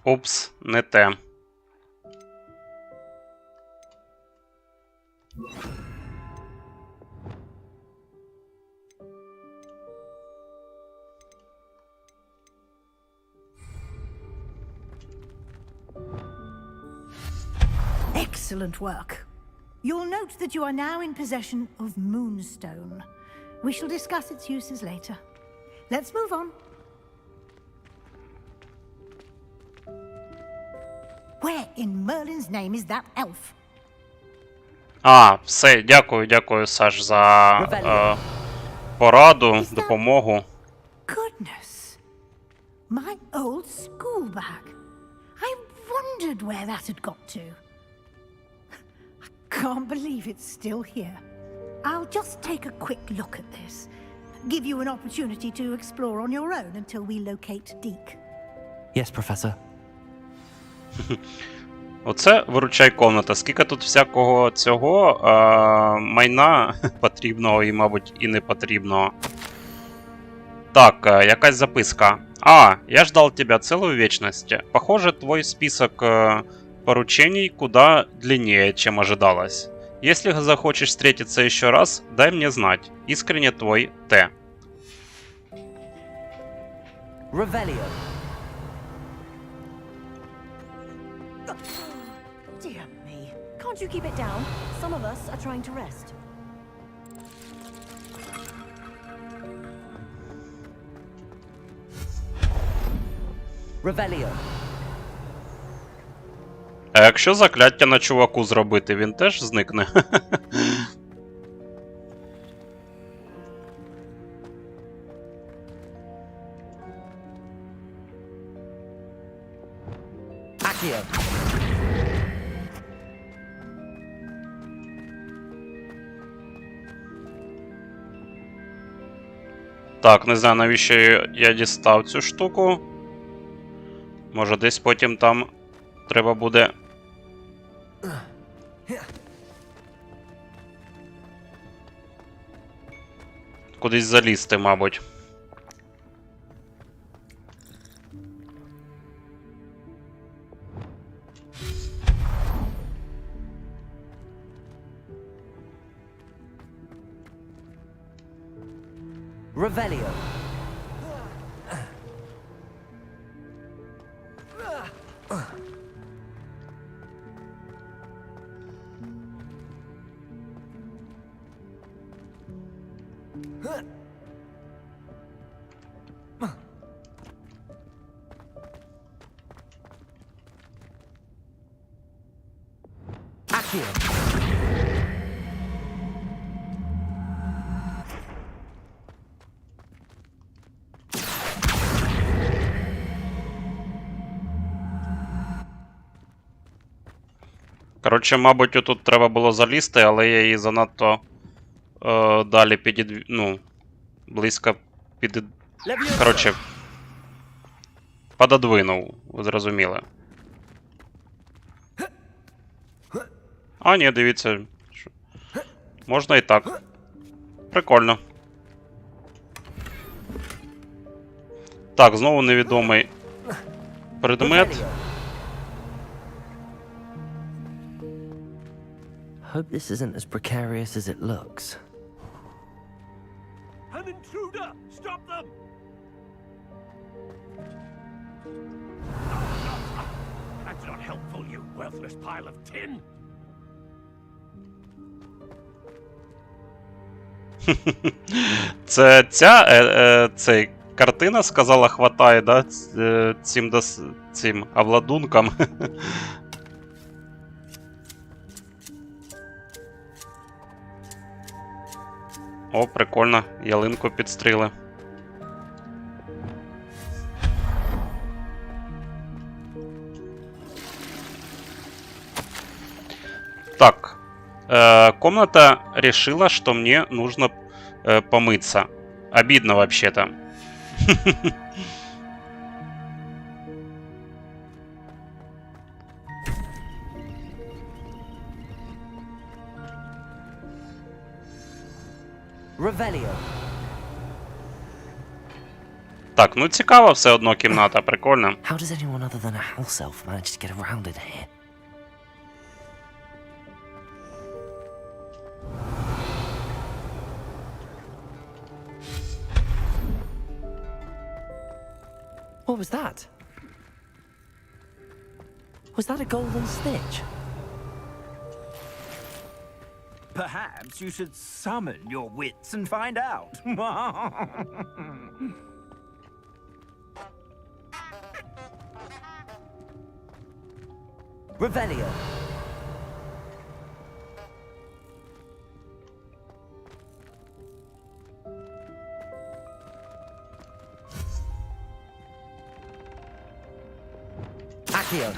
Упс, не те. Excellent work. You'll note that you are now in possession of Moonstone. We shall discuss its uses later. Let's move on. Where in Merlin's name is that elf? Все, дякую, Саш, за пораду, допомогу. Goodness. My old school bag. I wondered where that had got to. I can't believe it's still here. I'll just take a quick look at this. Give you an opportunity to explore on your own until we locate Deke. Yes, Professor. Оце виручай комната. Скільки тут всякого цього майна потрібного і, мабуть, і не потрібного. Так, якась записка. Я ждал тебя целую вечность. Похоже, твой список поручений куда длиннее, чем ожидалось. Если захочешь встретиться еще раз, дай мне знать. Искренне твой Т. Revelio. Dear me. Can't you keep it down? Some of us are trying to rest. Revelio. А якщо закляття на чуваку зробити, він теж зникне? Accio. Так, не знаю, навіщо я дістав цю штуку. Може, десь потім там треба буде... кудись залізти, мабуть. Revelio. Accio. Коротше, мабуть, отут треба було залізти, але я її занадто далі близько коротше, пододвинув, ви зрозуміли. А, ні, дивіться. Можна і так. Прикольно. Так, знову невідомий предмет. Hope this isn't as precarious as it looks. An intruder! Stop them! That's not helpful, you worthless pile of tin! Це цей картина сказала хватає, да? Цим обладункам. О, прикольно, ялинку підстріли. Так. Комната решила, что мне нужно помыться. Обидно вообще-то. Revelio. Так, ну цікава все одно кімната, прикольно. How does anyone other than a house elf manage to get around in here? What was that? Was that a golden snitch? Perhaps you should summon your wits and find out. Revelio. Accio.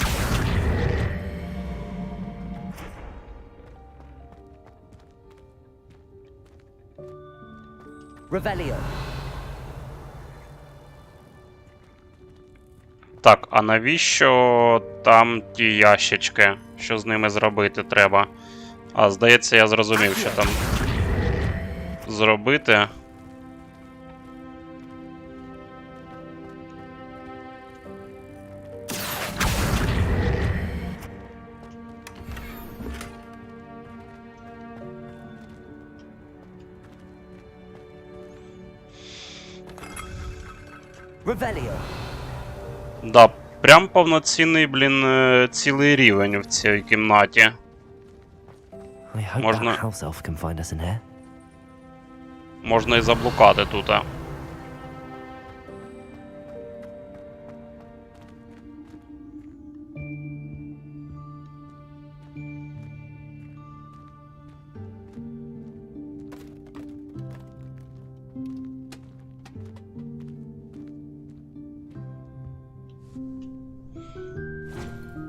Revelio. Так, а навіщо там ті ящички? Що з ними зробити треба? А, здається, я зрозумів, що там зробити. Revelio. Да, прям повноцінний, цілий рівень в цій кімнаті. I hope Можна- that house elf can find us in here. Можна і заблукати тут.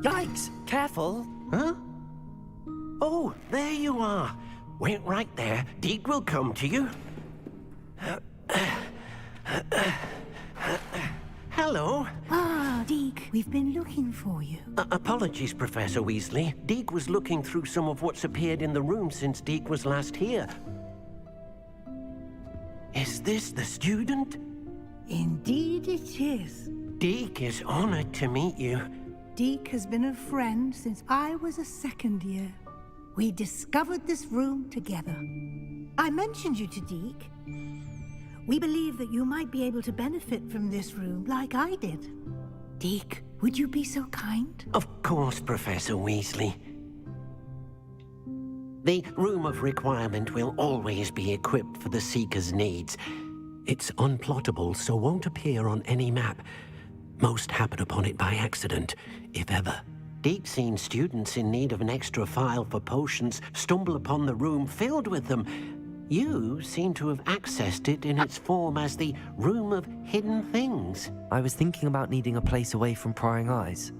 Yikes! Careful! Huh? Oh, there you are. Wait right there. Deke will come to you. Hello. Ah, Deke, we've been looking for you. Apologies, Professor Weasley. Deke was looking through some of what's appeared in the room since Deke was last here. Is this the student? Indeed it is. Deke is honored to meet you. Deke has been a friend since I was a second year. We discovered this room together. I mentioned you to Deke. We believe that you might be able to benefit from this room like I did. Deke, would you be so kind? Of course, Professor Weasley. The Room of Requirement will always be equipped for the Seeker's needs. It's unplottable, so won't appear on any map. Most happen upon it by accident, if ever. Deek's seen students in need of an extra file for potions stumble upon the room filled with them. You seem to have accessed it in its form as the Room of Hidden Things. I was thinking about needing a place away from prying eyes.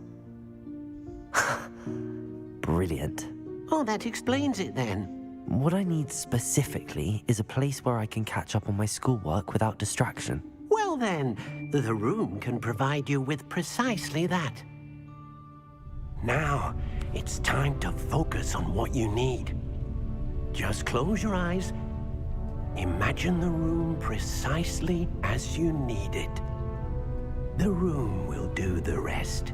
Brilliant. Oh, that explains it then. What I need specifically is a place where I can catch up on my schoolwork without distraction. Well then, the room can provide you with precisely that. Now, it's time to focus on what you need. Just close your eyes. Imagine the room precisely as you need it. The room will do the rest.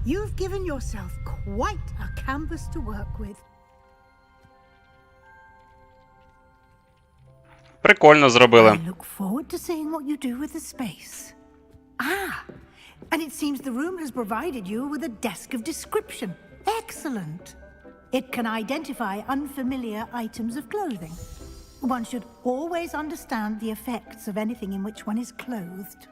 You've given yourself quite a canvas to work with. Прикольно зробили. I look forward to seeing what you do with the space. Ah, and it seems the room has provided you with a desk of description. Excellent. It can identify unfamiliar items of clothing. One should always understand the effects of anything in which one is clothed.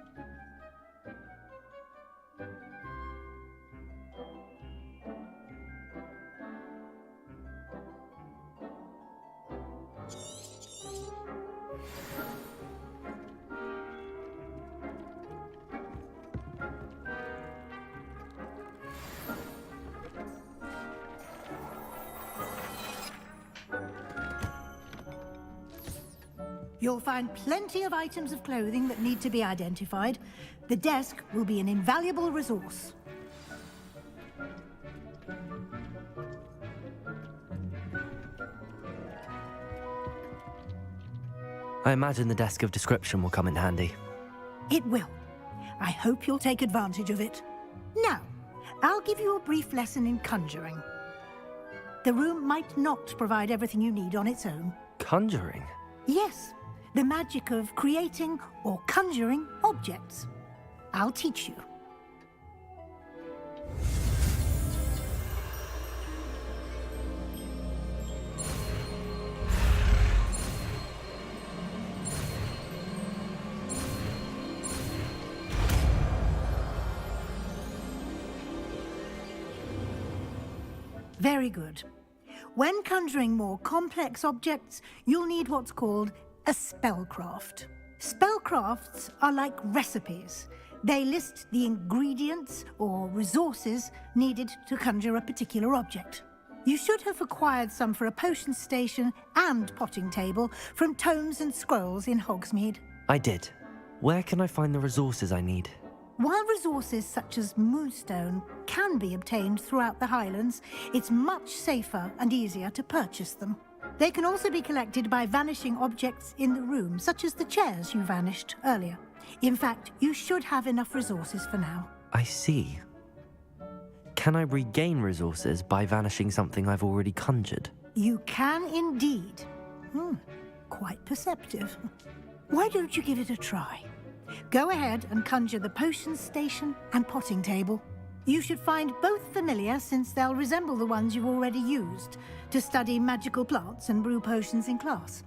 You'll find plenty of items of clothing that need to be identified. The desk will be an invaluable resource. I imagine the desk of description will come in handy. It will. I hope you'll take advantage of it. Now, I'll give you a brief lesson in conjuring. The room might not provide everything you need on its own. Conjuring? Yes, the magic of creating or conjuring objects. I'll teach you. Very good. When conjuring more complex objects, you'll need what's called a spellcraft. Spellcrafts are like recipes. They list the ingredients or resources needed to conjure a particular object. You should have acquired some for a potion station and potting table from tomes and scrolls in Hogsmeade. I did. Where can I find the resources I need? While resources such as moonstone can be obtained throughout the Highlands, it's much safer and easier to purchase them. They can also be collected by vanishing objects in the room, such as the chairs you vanished earlier. In fact, you should have enough resources for now. I see. Can I regain resources by vanishing something I've already conjured? You can indeed. Quite perceptive. Why don't you give it a try? Go ahead and conjure the potion station and potting table. You should find both familiar, since they'll resemble the ones you've already used to study magical plants and brew potions in class.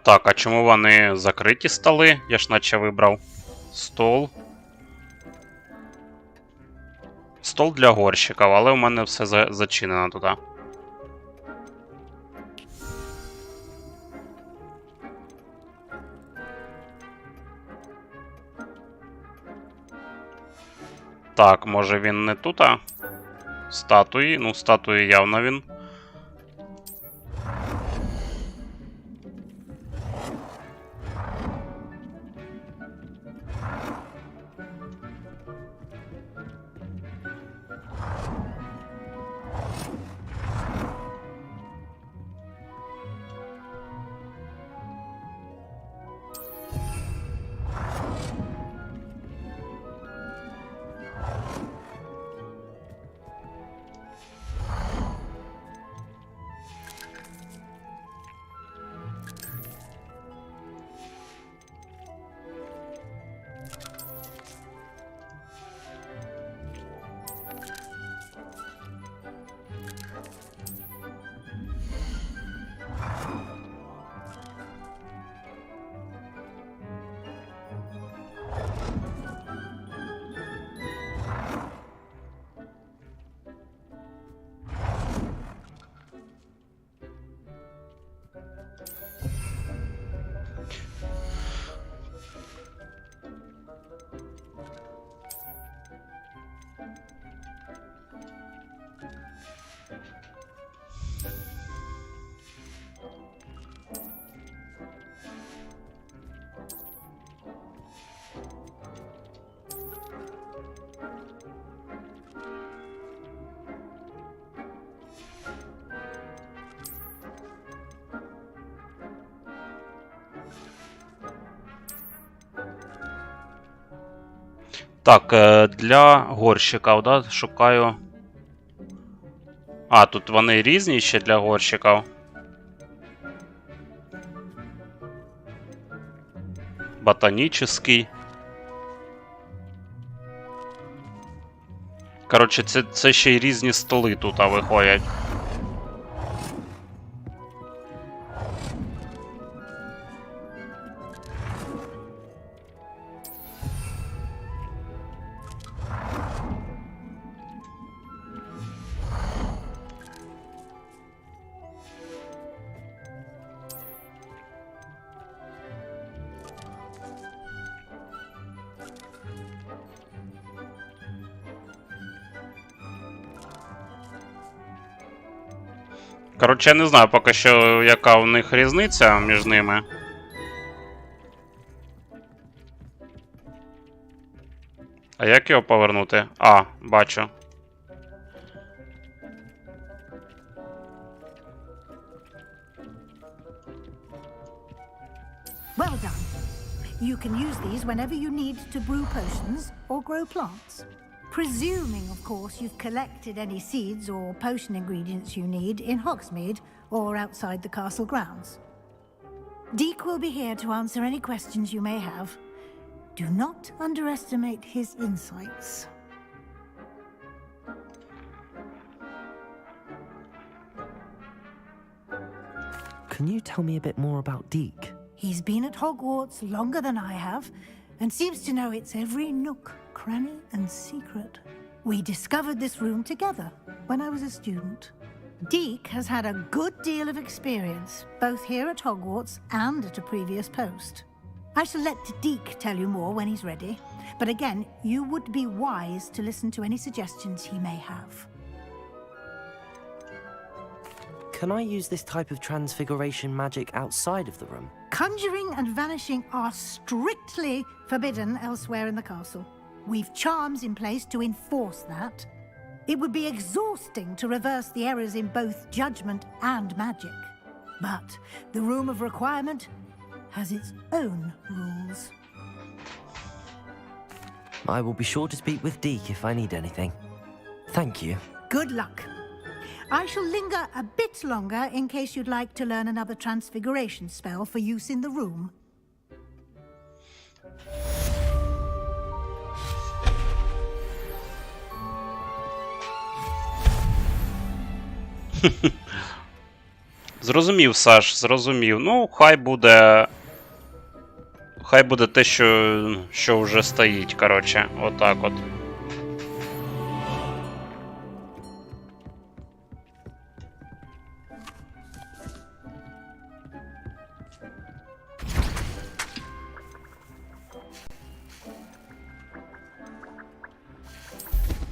Так, а чому вони закриті столи? Я ж наче вибрав стол. Стол для горщиків, але у мене все зачинено туди. Так, може він не тут, а? Статуї. Ну, статуї явно він. Так, для горщиків, да, шукаю. А, тут вони різні ще для горщиків. Ботанічний. Коротше, це ще й різні столи тут виходять. Коротше, я не знаю поки що, яка у них різниця між ними. А як його повернути? А, бачу. Well done. You can use these whenever you need to brew potions or grow plants. Presuming, of course, you've collected any seeds or potion ingredients you need in Hogsmeade or outside the castle grounds. Deek will be here to answer any questions you may have. Do not underestimate his insights. Can you tell me a bit more about Deek? He's been at Hogwarts longer than I have, and seems to know its every nook, cranny, and secret. We discovered this room together when I was a student. Deek has had a good deal of experience, both here at Hogwarts and at a previous post. I shall let Deek tell you more when he's ready, but again, you would be wise to listen to any suggestions he may have. Can I use this type of transfiguration magic outside of the room? Conjuring and vanishing are strictly forbidden elsewhere in the castle. We've charms in place to enforce that. It would be exhausting to reverse the errors in both judgment and magic. But the Room of Requirement has its own rules. I will be sure to speak with Deek if I need anything. Thank you. Good luck. I shall linger a bit longer in case you'd like to learn another transfiguration spell for use in the room. Зрозумів, Саш, зрозумів. Ну, хай буде... Хай буде те, що вже стоїть, коротше. Отак от.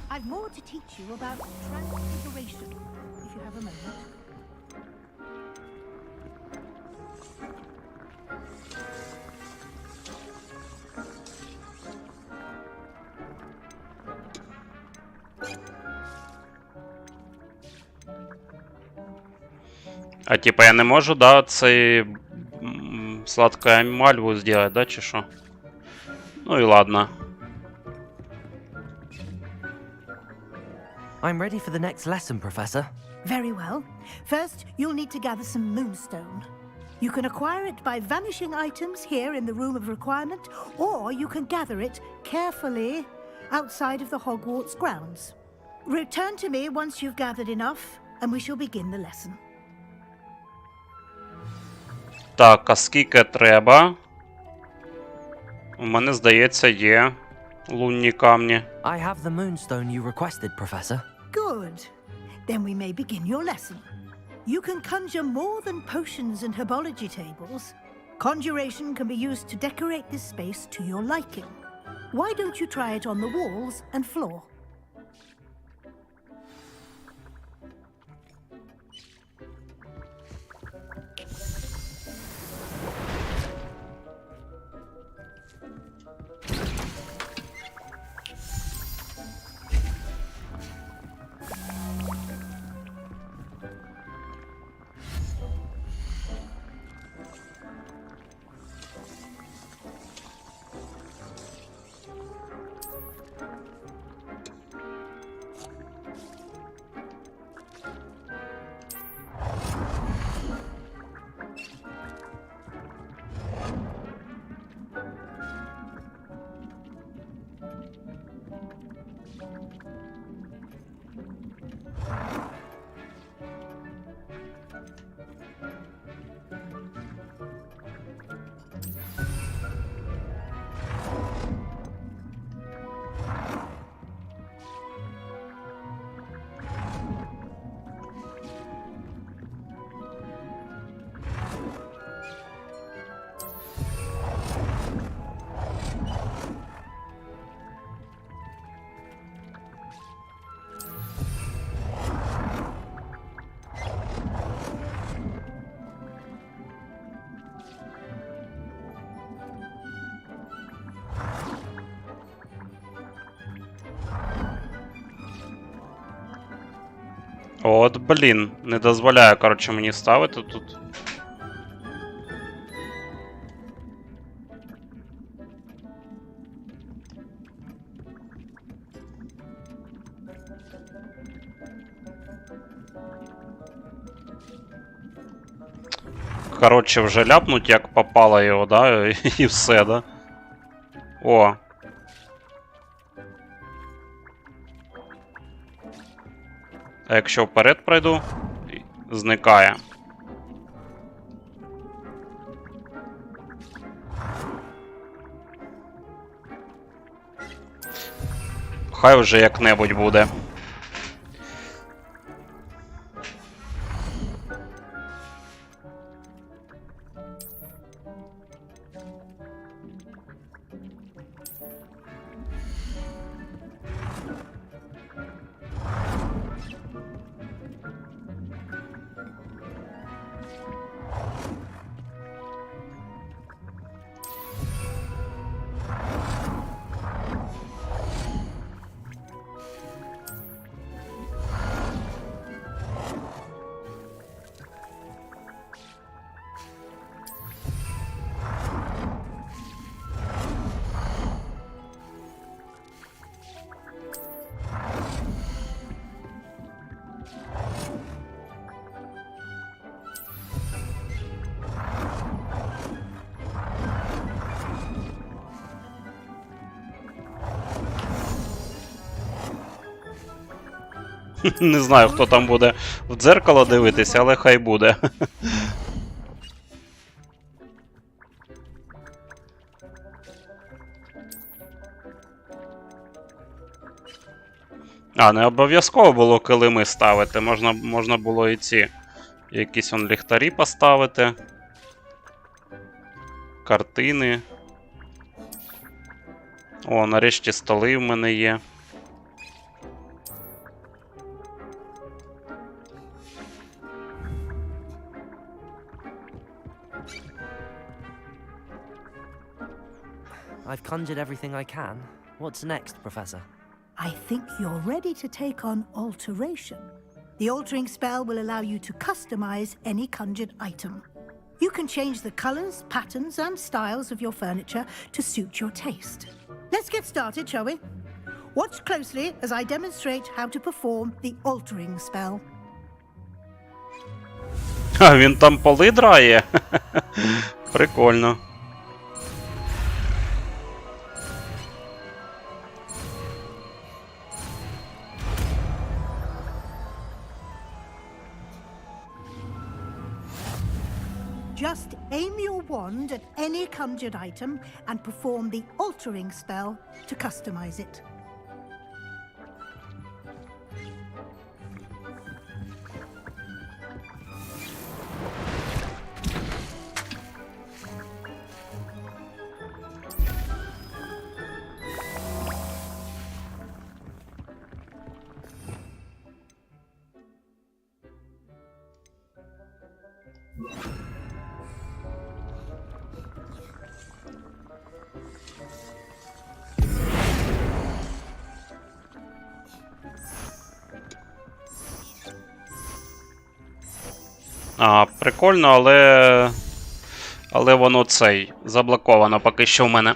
I've more to teach you about transfiguration, if you have a moment. А типа я не можу, да, цей сладкую мальву сделать, да, чи що? Ну і ладно. I'm ready for the next lesson, Professor. Very well. First, you'll need to gather some moonstone. You can acquire it by vanishing items here in the Room of Requirement, or you can gather it carefully outside of the Hogwarts grounds. Return to me once you've gathered enough, and we shall begin the lesson. Так, а скільки треба? У мене, здається, є лунні камні. I have the moonstone you requested, Professor. Good. Then we may begin your lesson. You can conjure more than potions and herbology tables. Conjuration can be used to decorate this space to your liking. Why don't you try it on the walls and floor? От, блін, не дозволяє, коротше, мені ставити тут. Коротше, вже ляпнуть, як попало його, да, і все, да? О. А якщо вперед пройду, зникає. Хай вже як-небудь буде. Не знаю, хто там буде в дзеркало дивитися, але хай буде. А, не обов'язково було килими ставити, можна було і ці якісь ліхтарі поставити. Картини. О, нарешті столи в мене є. I've conjured everything I can. What's next, Professor? I think you're ready to take on alteration. The altering spell will allow you to customize any conjured item. You can change the colors, patterns, and styles of your furniture to suit your taste. Let's get started, shall we? Watch closely as I demonstrate how to perform the altering spell. А, він там поли драє? Прикольно. Just aim your wand at any conjured item and perform the altering spell to customize it. Прикольно, але воно заблоковано поки що в мене.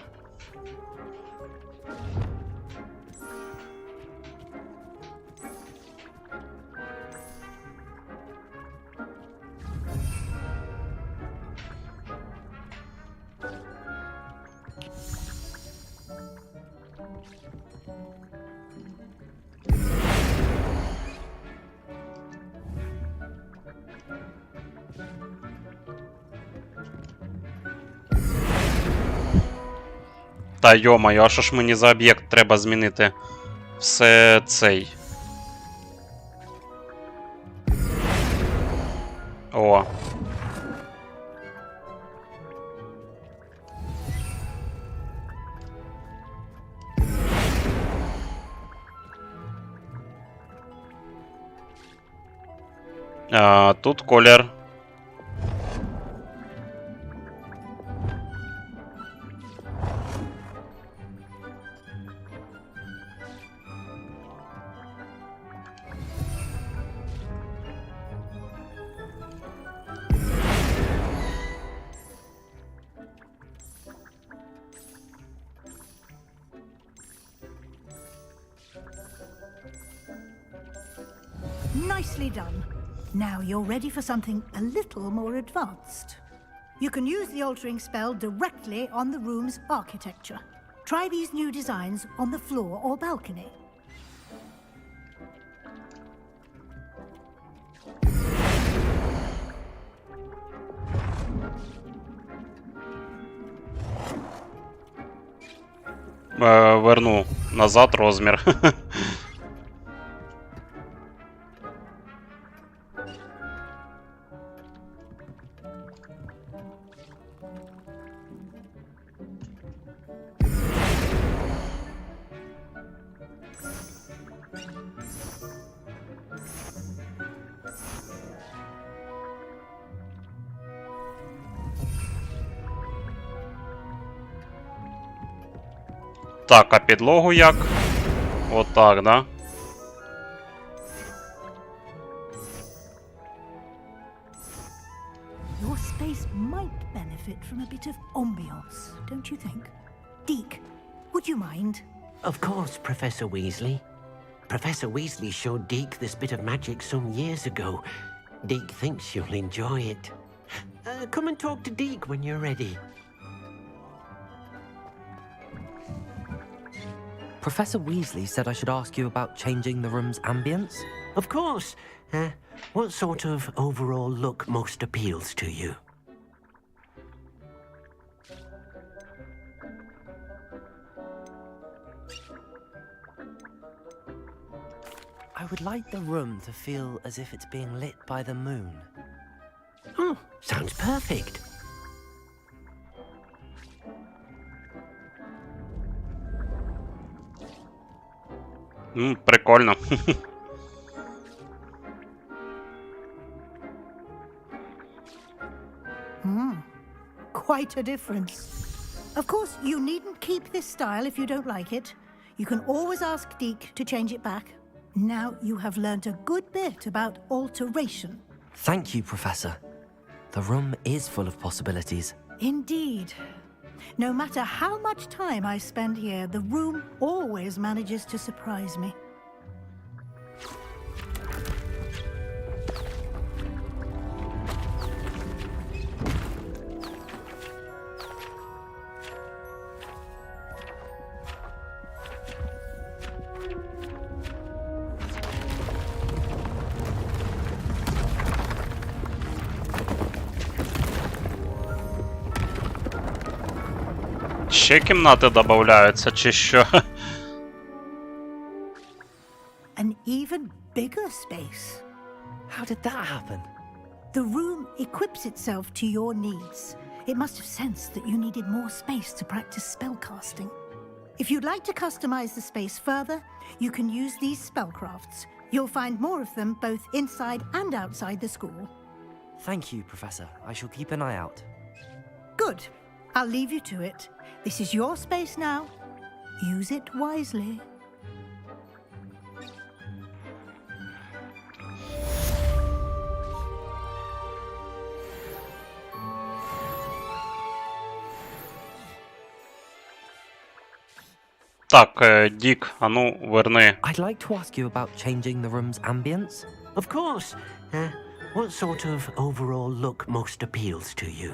Та йо-моє, а що ж мені за об'єкт треба змінити? Все цей. О. Тут колір. Nicely done. Now you're ready for something a little more advanced. You can use the altering spell directly on the room's architecture. Try these new designs on the floor or balcony. Верну назад розмір. Так, а підлогу як? Отак, да? Your space might benefit from a bit of ambiance, don't you think? Deke, would you mind? Of course, Professor Weasley. Professor Weasley showed Deke this bit of magic some years ago. Deke thinks you'll enjoy it. Come and talk to Deke when you're ready. Professor Weasley said I should ask you about changing the room's ambience. Of course. What sort of overall look most appeals to you? I would like the room to feel as if it's being lit by the moon. Oh, sounds perfect. Прикольно. Quite a difference. Of course, you needn't keep this style if you don't like it. You can always ask Deke to change it back. Now you have learned a good bit about alteration. Thank you, Professor. The room is full of possibilities. Indeed. No matter how much time I spend here, the room always manages to surprise me. Ще кімнати додаються, чи що? An even bigger space. How did that happen? The room equips itself to your needs. It must have sensed that you needed more space to practice spellcasting. If you'd like to customize the space further, you can use these spellcrafts. You'll find more of them both inside and outside the school. Thank you, Professor. I shall keep an eye out. Good. I'll leave you to it. This is your space now. Use it wisely. Так, Дік, а ну, верни. I'd like to ask you about changing the room's ambience. Of course. What sort of overall look most appeals to you?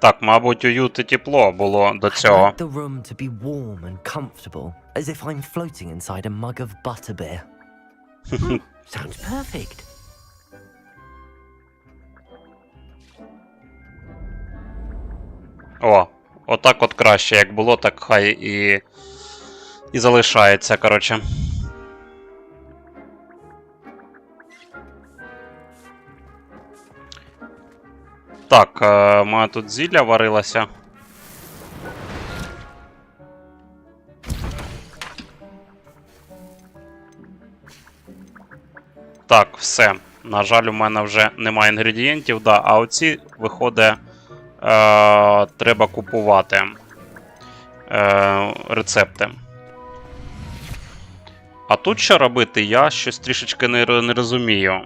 Так, мабуть, уют і тепло було до I'd цього. like the room to be warm and comfortable, as if I'm floating inside a mug of butterbeer. Sounds perfect. О, отак от краще, як було, так хай і залишається, коротше. Так, у мене тут зілля варилося. Так, все. На жаль, у мене вже немає інгредієнтів, да, а оці, виходить, треба купувати рецепти. А тут що робити, я щось трішечки не розумію.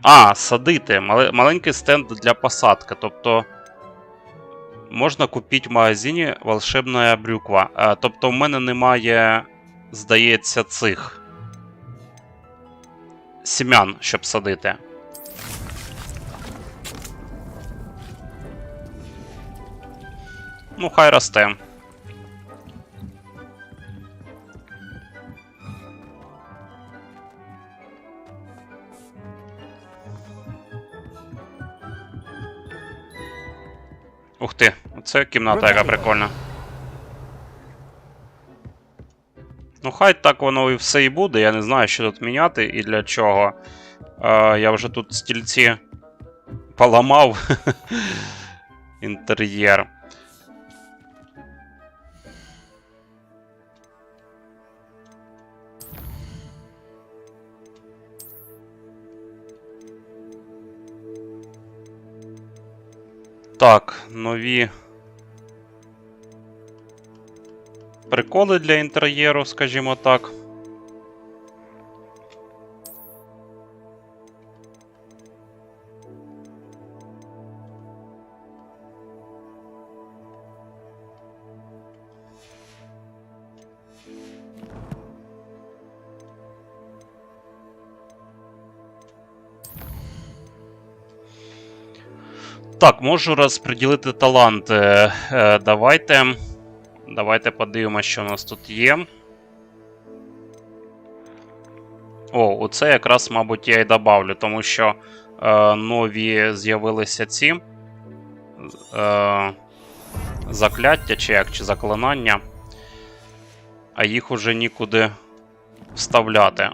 А, садити. Маленький стенд для посадки. Тобто, можна купити в магазині волшебна брюква. Тобто, в мене немає, здається, цих сім'ян, щоб садити. Ну, хай росте. Ух ти, оце кімната, яка прикольна. Ну, хай так воно і все і буде. Я не знаю, що тут міняти і для чого. Я вже тут стільці поламав. Інтер'єр. Так, нові приколи для інтер'єру, скажімо так. Так, можу розподілити таланти. Давайте подивимося, що у нас тут є. О, оце якраз, мабуть, я і добавлю, тому що нові з'явилися ці закляття, чи заклинання, а їх уже нікуди вставляти.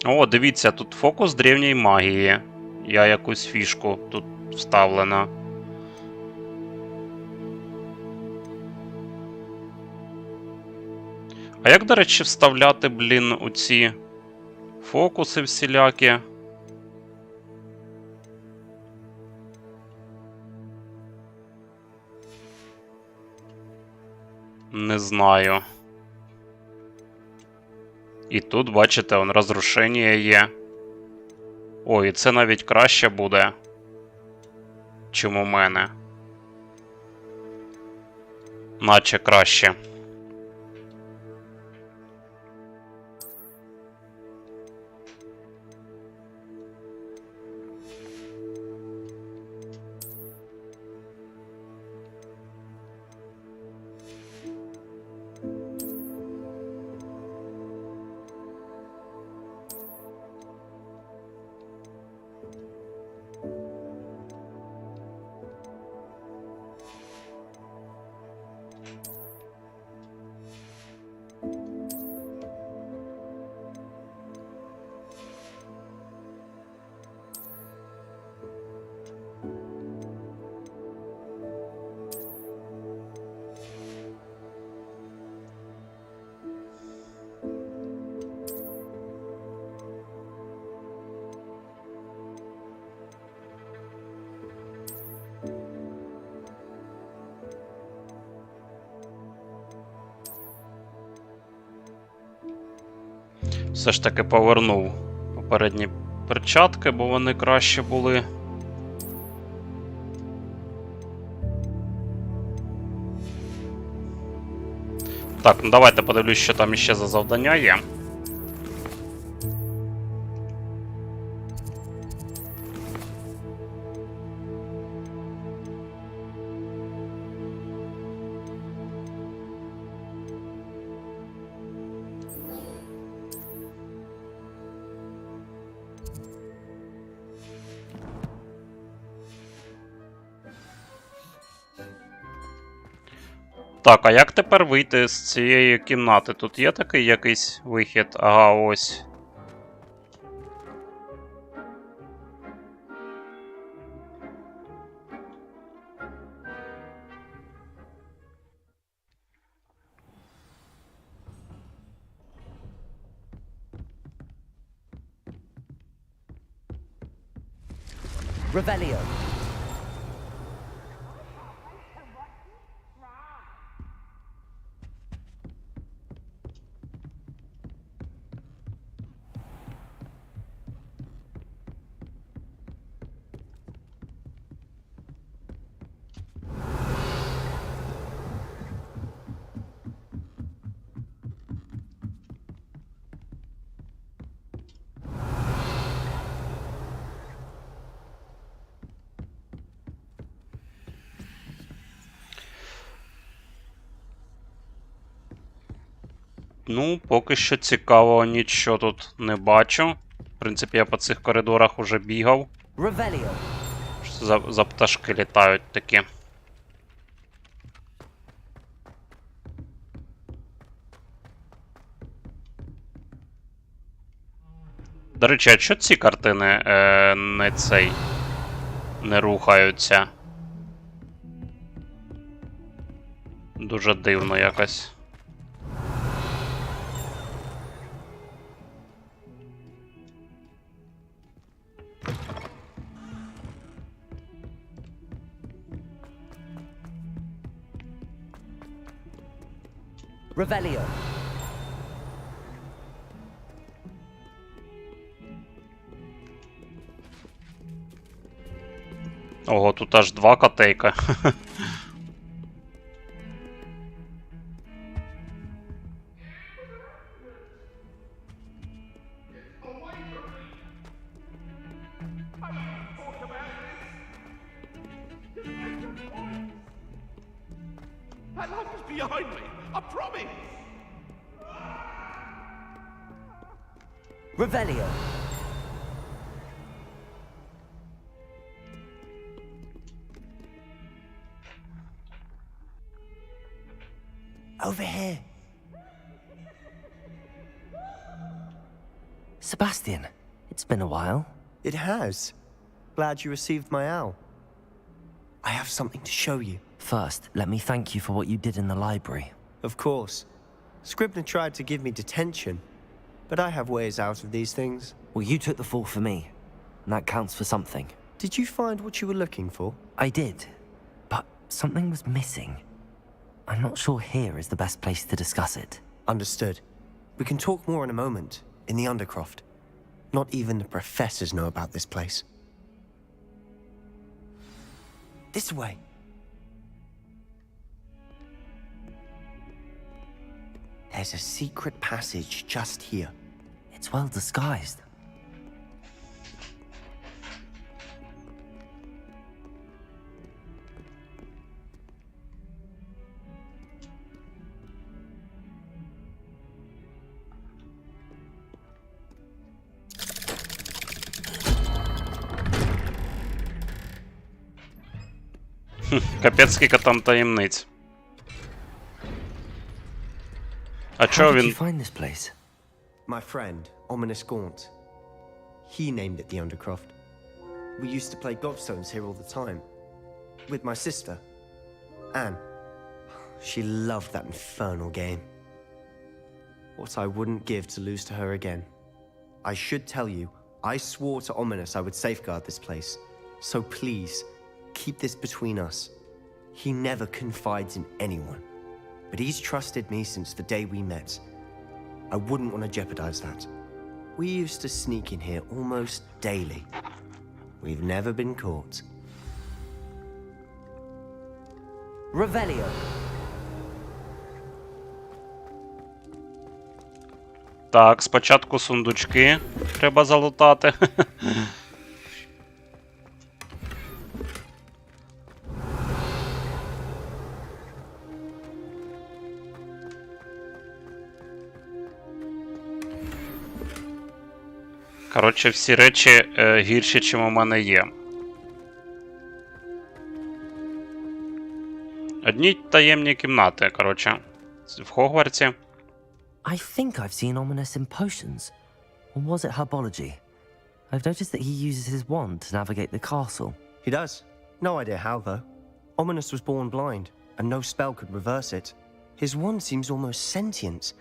О, дивіться, тут фокус древньої магії. Я якусь фішку тут вставлена. А як, до речі, вставляти, блін, оці фокуси всілякі? Не знаю. І тут, бачите, он розрушення є. О, і це навіть краще буде, чим у мене. Наче краще. Все ж таки повернув попередні перчатки, бо вони краще були. Так, ну давайте подивлюсь, що там іще за завдання є. Так, а як тепер вийти з цієї кімнати? Тут є такий якийсь вихід? Ага, ось. Revelio. Ну, поки що цікавого нічого тут не бачу. В принципі, я по цих коридорах уже бігав. Revelio. За пташки літають такі. До речі, а чого ці картини не рухаються? Дуже дивно якось. Revelio. Ого, тут аж 2 котейка. That lamp is behind me, I promise! Revelio. Over here. Sebastian, it's been a while. It has. Glad you received my owl. I have something to show you. First, let me thank you for what you did in the library. Of course. Scribner tried to give me detention, but I have ways out of these things. Well, you took the fall for me, and that counts for something. Did you find what you were looking for? I did, but something was missing. I'm not sure here is the best place to discuss it. Understood. We can talk more in a moment, in the Undercroft. Not even the professors know about this place. This way. There's a secret passage just here. It's well disguised. Капець, скільки там таємниць. А чого він... How did you find this place? My friend, Ominous Gaunt. He named it the Undercroft. We used to play gobstones here all the time. With my sister, Anne. She loved that infernal game. What I wouldn't give to lose to her again. I should tell you, I swore to Ominous I would safeguard this place. So please, keep this between us. He never confides in anyone. But he's trusted me since the day we met. I wouldn't want to jeopardize that. We used to sneak in here almost daily. We've never been caught. Revelio. Так, спочатку сундучки треба залутати. Коротше, всі речі гірші, чим у мене є. Одні таємні кімнати, коротше, в Хогвартсі. I think I've seen Ominous in potions. Or was it herbology? I've noticed that he uses his wand to navigate the castle. He does. No idea how, though. Ominous was born blind, and no spell could reverse it. His wand seems almost sentient.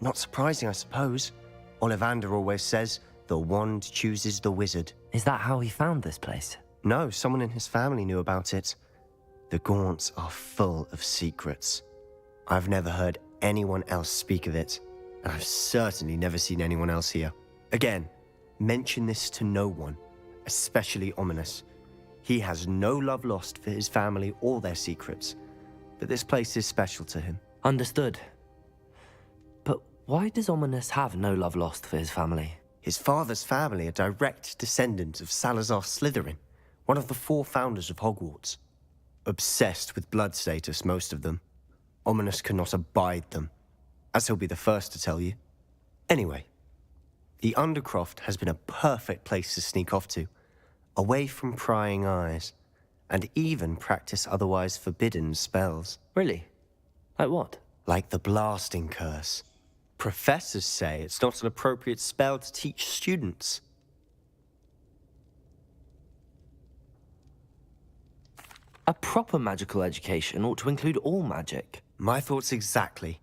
Not surprising, I suppose. Ollivander always says, the wand chooses the wizard. Is that how he found this place? No, someone in his family knew about it. The Gaunts are full of secrets. I've never heard anyone else speak of it, and I've certainly never seen anyone else here. Again, mention this to no one, especially Ominous. He has no love lost for his family or their secrets, but this place is special to him. Understood. But why does Ominous have no love lost for his family? His father's family are direct descendants of Salazar Slytherin, one of the 4 founders of Hogwarts. Obsessed with blood status, most of them. Ominous cannot abide them, as he'll be the first to tell you. Anyway, the Undercroft has been a perfect place to sneak off to, away from prying eyes, and even practice otherwise forbidden spells. Really? Like what? Like the blasting curse. Professors say it's not an appropriate spell to teach students. A proper magical education ought to include all magic. My thoughts exactly.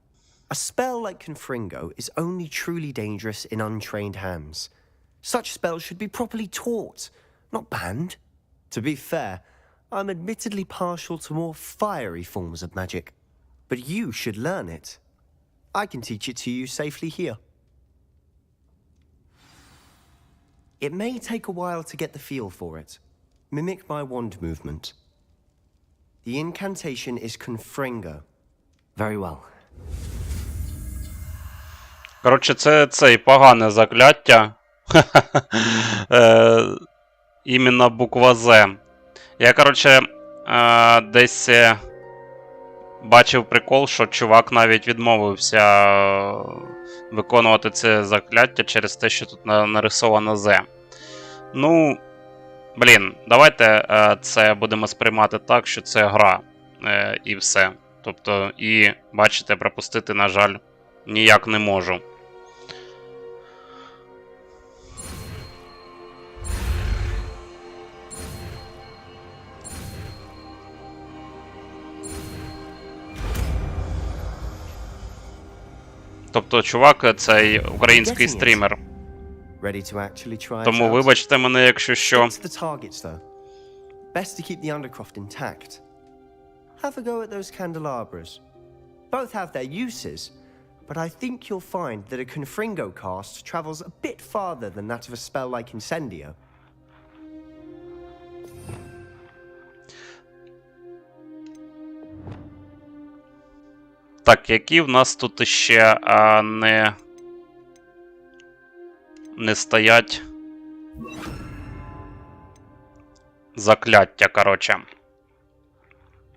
A spell like Confringo is only truly dangerous in untrained hands. Such spells should be properly taught, not banned. To be fair, I'm admittedly partial to more fiery forms of magic, but you should learn it. I can teach it to you safely here. It may take a while to get the feel for it. Mimic my wand movement. The incantation is Confringo. Very well. Коротше, це цей погане закляття. Іменно буква З. Я, коротше, десь бачив прикол, що чувак навіть відмовився виконувати це закляття через те, що тут нарисовано З. Ну, блін, давайте це будемо сприймати так, що це гра. І все. Тобто, і, бачите, пропустити, на жаль, ніяк не можу. Тобто, чувак, цей український стрімер. Тому вибачте мене, якщо що. Best to keep the undercroft intact. Have a go at those candelabras. Both have their uses, but I think you'll find that a Confringo cast travels a bit farther than that of a spell like Incendio. Так, які в нас тут ще не стоять закляття, коротше.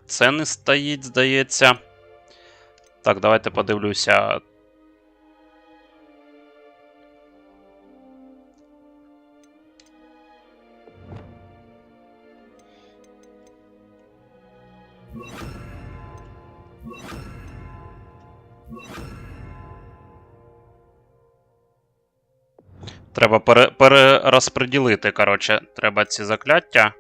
Це не стоїть, здається. Так, давайте подивлюся. Треба перерозподілити, коротше, треба ці закляття.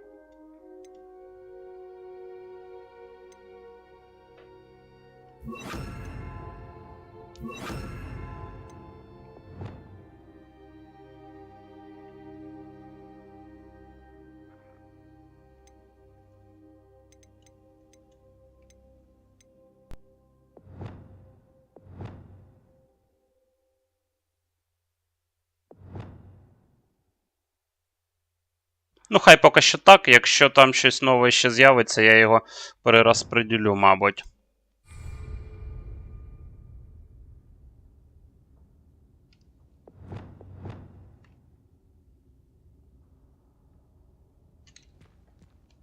Ну, хай поки що так. Якщо там щось нове ще з'явиться, я його перерозподілю, мабуть.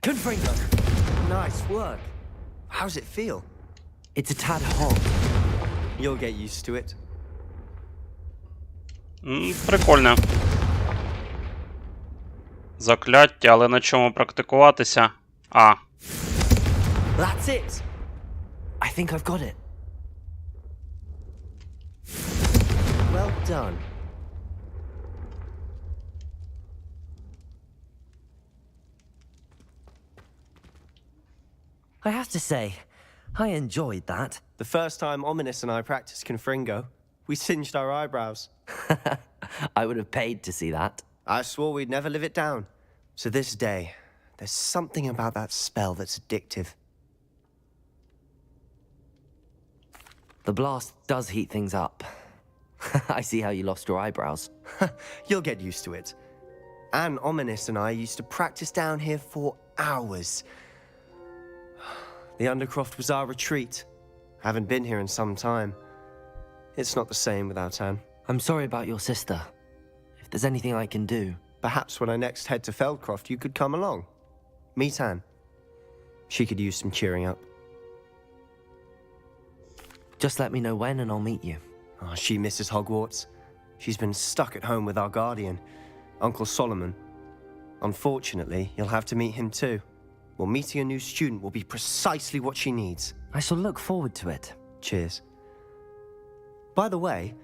Confringo. Nice work. How's it feel? It's a tad hot. You'll get used to it. Прикольно. Закляття, але на чому практикуватися? А. That's it. I think I've got it. Well done. I have to say, I enjoyed that. The first time Ominous and I practiced Confringo, we singed our eyebrows. I would have paid to see that. I swore we'd never live it down. To this day, there's something about that spell that's addictive. The blast does heat things up. I see how you lost your eyebrows. You'll get used to it. Anne, Ominous and I used to practice down here for hours. The Undercroft was our retreat. Haven't been here in some time. It's not the same without Anne. I'm sorry about your sister. If there's anything I can do... Perhaps when I next head to Feldcroft, you could come along. Meet Anne. She could use some cheering up. Just let me know when and I'll meet you. Oh, she misses Hogwarts. She's been stuck at home with our guardian, Uncle Solomon. Unfortunately, you'll have to meet him too. Well, meeting a new student will be precisely what she needs. I shall look forward to it. Cheers. By the way,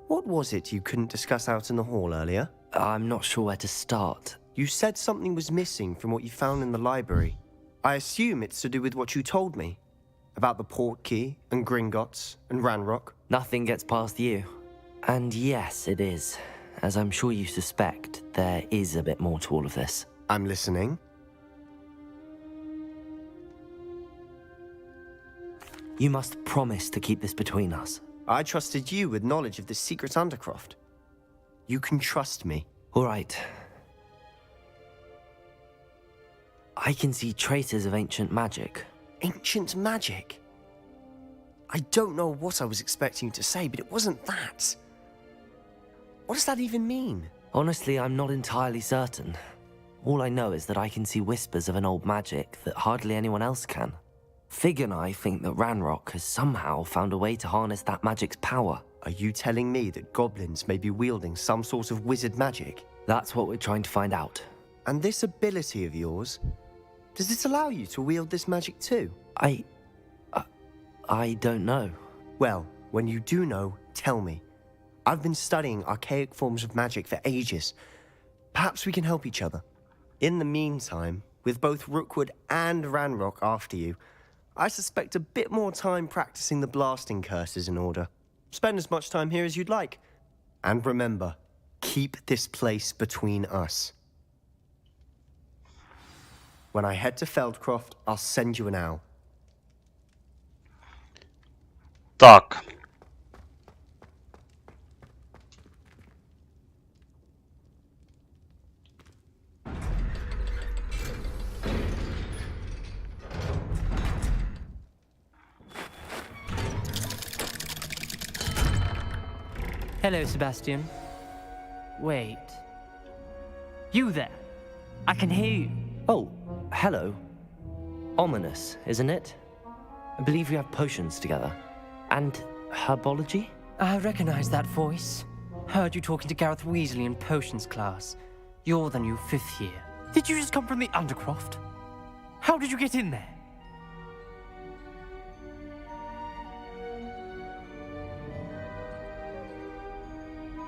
what was it you couldn't discuss out in the hall earlier? I'm not sure where to start. You said something was missing from what you found in the library. I assume it's to do with what you told me. About the port key, and Gringotts, and Ranrock. Nothing gets past you. And yes, it is. As I'm sure you suspect, there is a bit more to all of this. I'm listening. You must promise to keep this between us. I trusted you with knowledge of the secret Undercroft. You can trust me. All right. I can see traces of ancient magic. Ancient magic? I don't know what I was expecting you to say, but it wasn't that. What does that even mean? Honestly, I'm not entirely certain. All I know is that I can see whispers of an old magic that hardly anyone else can. Fig and I think that Ranrock has somehow found a way to harness that magic's power. Are you telling me that goblins may be wielding some sort of wizard magic? That's what we're trying to find out. And this ability of yours, does it allow you to wield this magic too? I don't know. Well, when you do know, tell me. I've been studying archaic forms of magic for ages. Perhaps we can help each other. In the meantime, with both Rookwood and Ranrock after you, I suspect a bit more time practicing the blasting curses in order. Spend as much time here as you'd like. And remember, keep this place between us. When I head to Feldcroft, I'll send you an owl. Так. Hello, Sebastian. Wait. You there? I can hear you. Oh, hello. Ominous, isn't it? I believe we have potions together. And herbology? I recognize that voice. Heard you talking to Gareth Weasley in potions class. You're the new 5th year. Did you just come from the Undercroft? How did you get in there?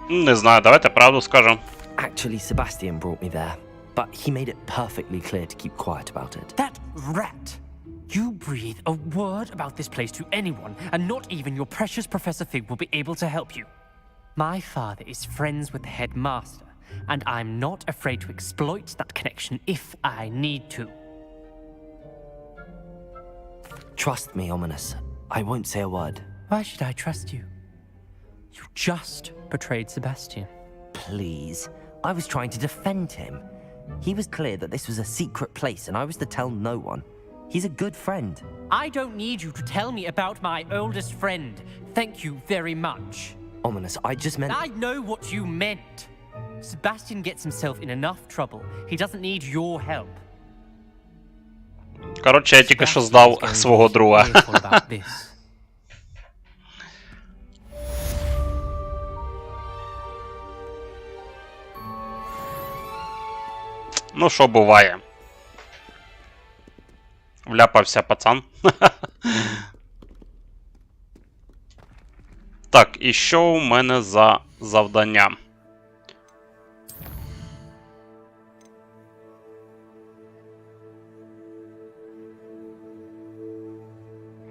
Не знаю, давайте правду скажем. Actually, Sebastian brought me there, but he made it perfectly clear to keep quiet about it. That rat! You breathe a word about this place to anyone, and not even your precious Professor Fig will be able to help you. My father is friends with the headmaster, and I'm not afraid to exploit that connection if I need to. Trust me, Ominous. I won't say a word. Why should I trust you? You just betrayed Sebastian. Please. I was trying to defend him. He was clear that this was a secret place, and I was to tell no one. He's a good friend. I don't need you to tell me about my oldest friend. Thank you very much. Ominous, I just meant... I know what you meant. Sebastian gets himself in enough trouble. He doesn't need your help. Коротше, я тільки що здав свого друга. Ну, що буває. Вляпався пацан. Так, і що у мене за завдання?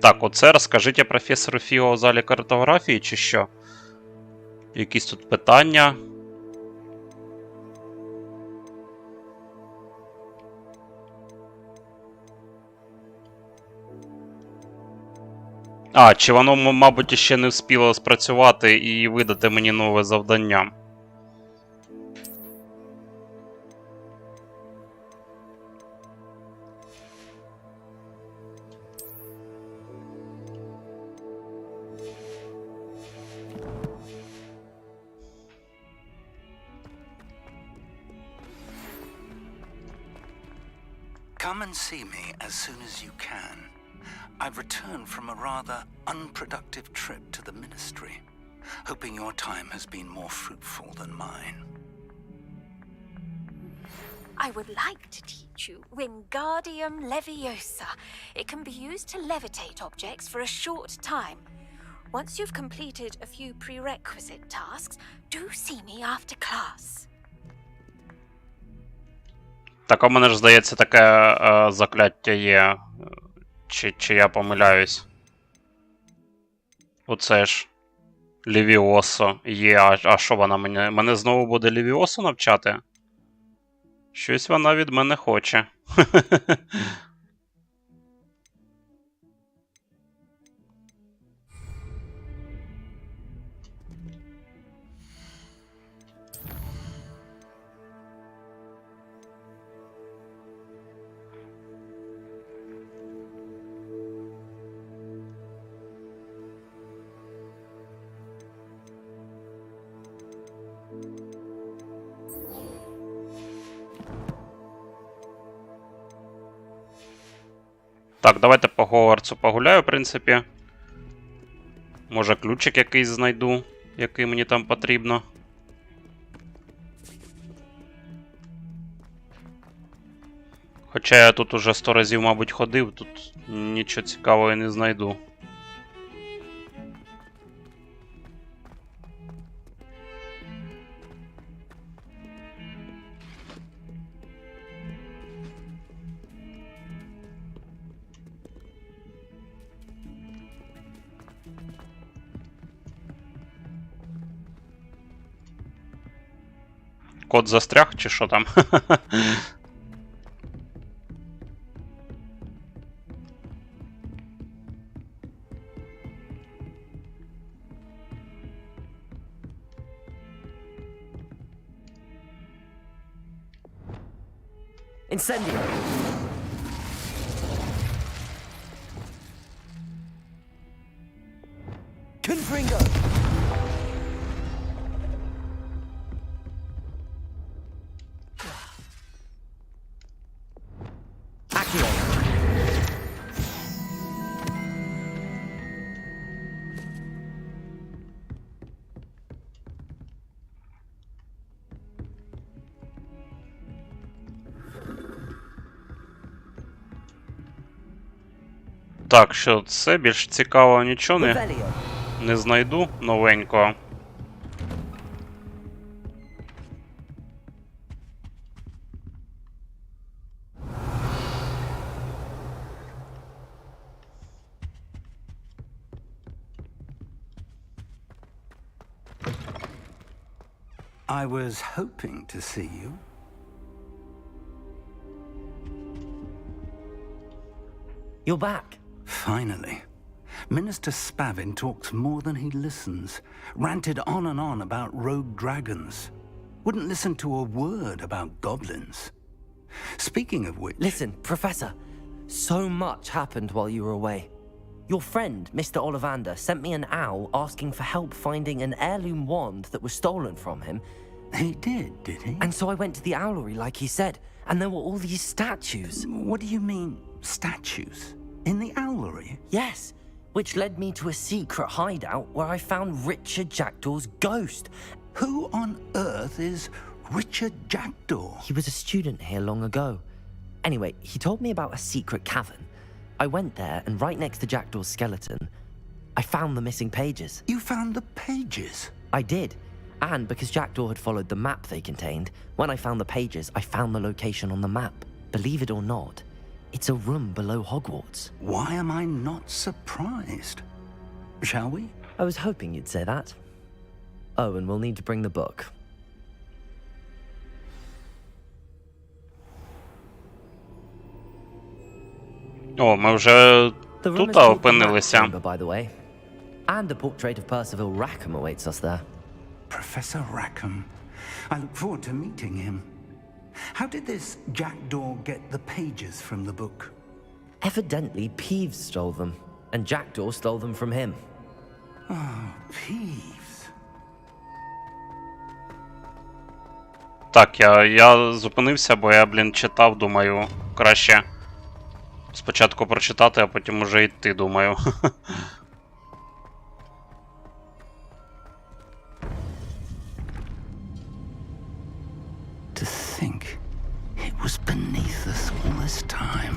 Так, оце розкажіть професору Фіо у залі картографії, чи що? Якісь тут питання. А, чи воно, мабуть, ще не встигло спрацювати і видати мені нове завдання. Come and see me as soon as you can. I've returned from a rather unproductive trip to the Ministry, hoping your time has been more fruitful than mine. I would like to teach you Wingardium Leviosa. It can be used to levitate objects for a short time. Once you've completed a few prerequisite tasks, do see me after class. Так, у мене ж, здається, таке закляття є. Чи я помиляюсь? Оце ж. Левіосо є. А що вона мені? Мене знову буде Левіосо навчати? Щось вона від мене хоче. Так, давайте по Хогвартсу погуляю, в принципі. Може ключик якийсь знайду, який мені там потрібно. Хоча я тут уже 100 разів, мабуть, ходив, тут нічого цікавого я не знайду. Кот застряг, чи що там? Incendio! Confringo! Accio! Так, що це більш цікавого нічого не знайду новенького. I was hoping to see you. You're back. Finally. Minister Spavin talks more than he listens. Ranted on and on about rogue dragons. Wouldn't listen to a word about goblins. Speaking of which... Listen, Professor. So much happened while you were away. Your friend, Mr. Ollivander, sent me an owl asking for help finding an heirloom wand that was stolen from him. He did he? And so I went to the owlery like he said, and there were all these statues. What do you mean, statues? In the owlery? Yes, which led me to a secret hideout where I found Richard Jackdaw's ghost. Who on earth is Richard Jackdaw? He was a student here long ago. Anyway, he told me about a secret cavern. I went there, and right next to Jackdaw's skeleton, I found the missing pages. You found the pages? I did. And because Jackdaw had followed the map they contained, when I found the pages, I found the location on the map. Believe it or not, it's a room below Hogwarts. Why am I not surprised? Shall we? I was hoping you'd say that. Oh, and we'll need to bring the book. О, ми вже тут опинилися. By the way. And a portrait of Percival Rackham awaits us there. Professor Rackham. I look forward to meeting him. How did this Jackdaw get the pages from the book? Evidently, Peeves stole them, and Jackdaw stole them from him. Oh, Peeves. Так, я зупинився, бо я, читав, думаю, краще спочатку прочитати, а потім уже йти, думаю. To think it was beneath us all this time.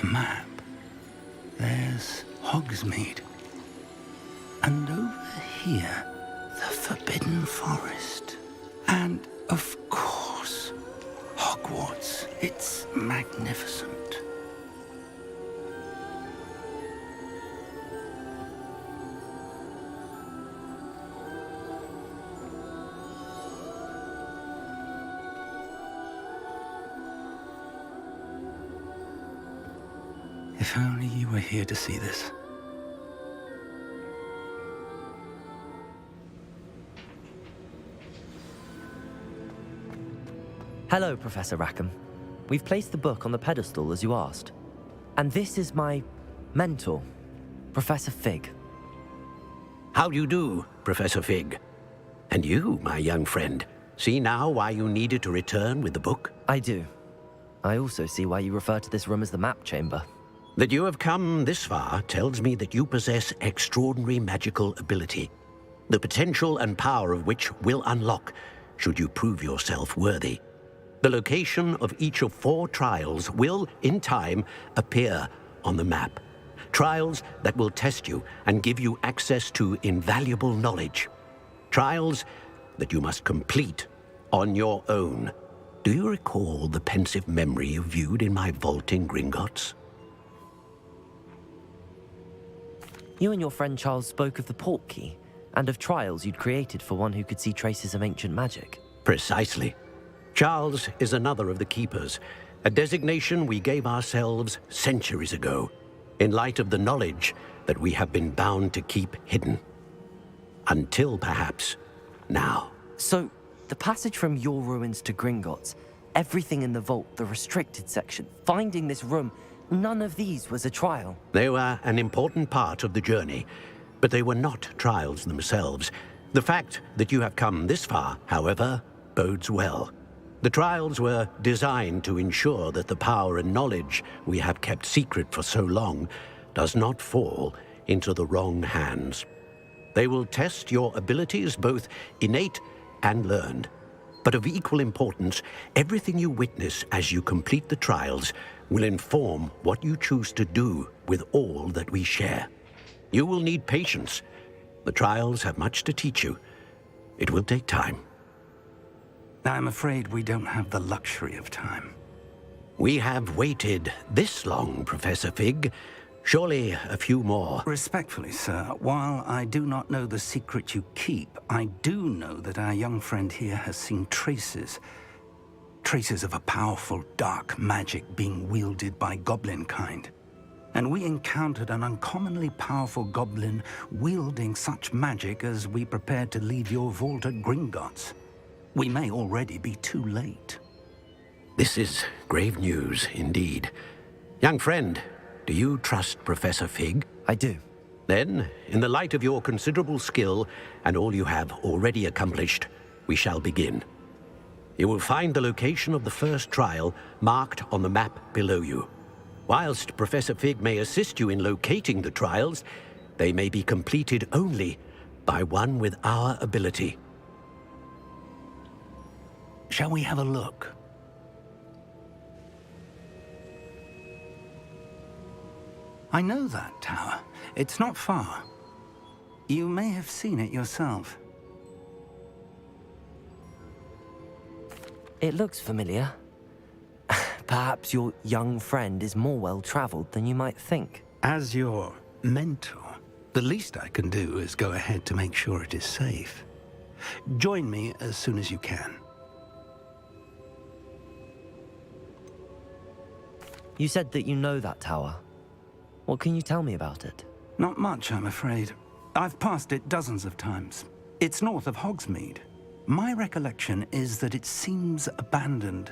map, there's Hogsmeade. And over here, the Forbidden Forest. And, of course, Hogwarts. It's magnificent. If only you were here to see this. Hello, Professor Rackham. We've placed the book on the pedestal as you asked. And this is my mentor, Professor Fig. How do you do, Professor Fig? And you, my young friend, see now why you needed to return with the book? I do. I also see why you refer to this room as the map chamber. That you have come this far tells me that you possess extraordinary magical ability, the potential and power of which will unlock should you prove yourself worthy. The location of each of 4 trials will, in time, appear on the map. Trials that will test you and give you access to invaluable knowledge. Trials that you must complete on your own. Do you recall the pensive memory you viewed in my vault in Gringotts? You and your friend Charles spoke of the portkey, and of trials you'd created for one who could see traces of ancient magic. Precisely. Charles is another of the Keepers, a designation we gave ourselves centuries ago, in light of the knowledge that we have been bound to keep hidden. Until, perhaps, now. So, the passage from your ruins to Gringotts, everything in the vault, the restricted section, finding this room, none of these was a trial. They were an important part of the journey, but they were not trials themselves. The fact that you have come this far, however, bodes well. The trials were designed to ensure that the power and knowledge we have kept secret for so long does not fall into the wrong hands. They will test your abilities, both innate and learned. But of equal importance, everything you witness as you complete the trials will inform what you choose to do with all that we share. You will need patience. The trials have much to teach you. It will take time. I'm afraid we don't have the luxury of time. We have waited this long, Professor Fig. Surely a few more. Respectfully, sir, while I do not know the secret you keep, I do know that our young friend here has seen traces of a powerful dark magic being wielded by goblin kind. And we encountered an uncommonly powerful goblin wielding such magic as we prepared to leave your vault at Gringotts. We may already be too late. This is grave news indeed. Young friend, do you trust Professor Fig? I do. Then, in the light of your considerable skill and all you have already accomplished, we shall begin. You will find the location of the first trial marked on the map below you. Whilst Professor Fig may assist you in locating the trials, they may be completed only by one with our ability. Shall we have a look? I know that tower. It's not far. You may have seen it yourself. It looks familiar. Perhaps your young friend is more well-traveled than you might think. As your mentor, the least I can do is go ahead to make sure it is safe. Join me as soon as you can. You said that you know that tower. What can you tell me about it? Not much, I'm afraid. I've passed it dozens of times. It's north of Hogsmeade. My recollection is that it seems abandoned.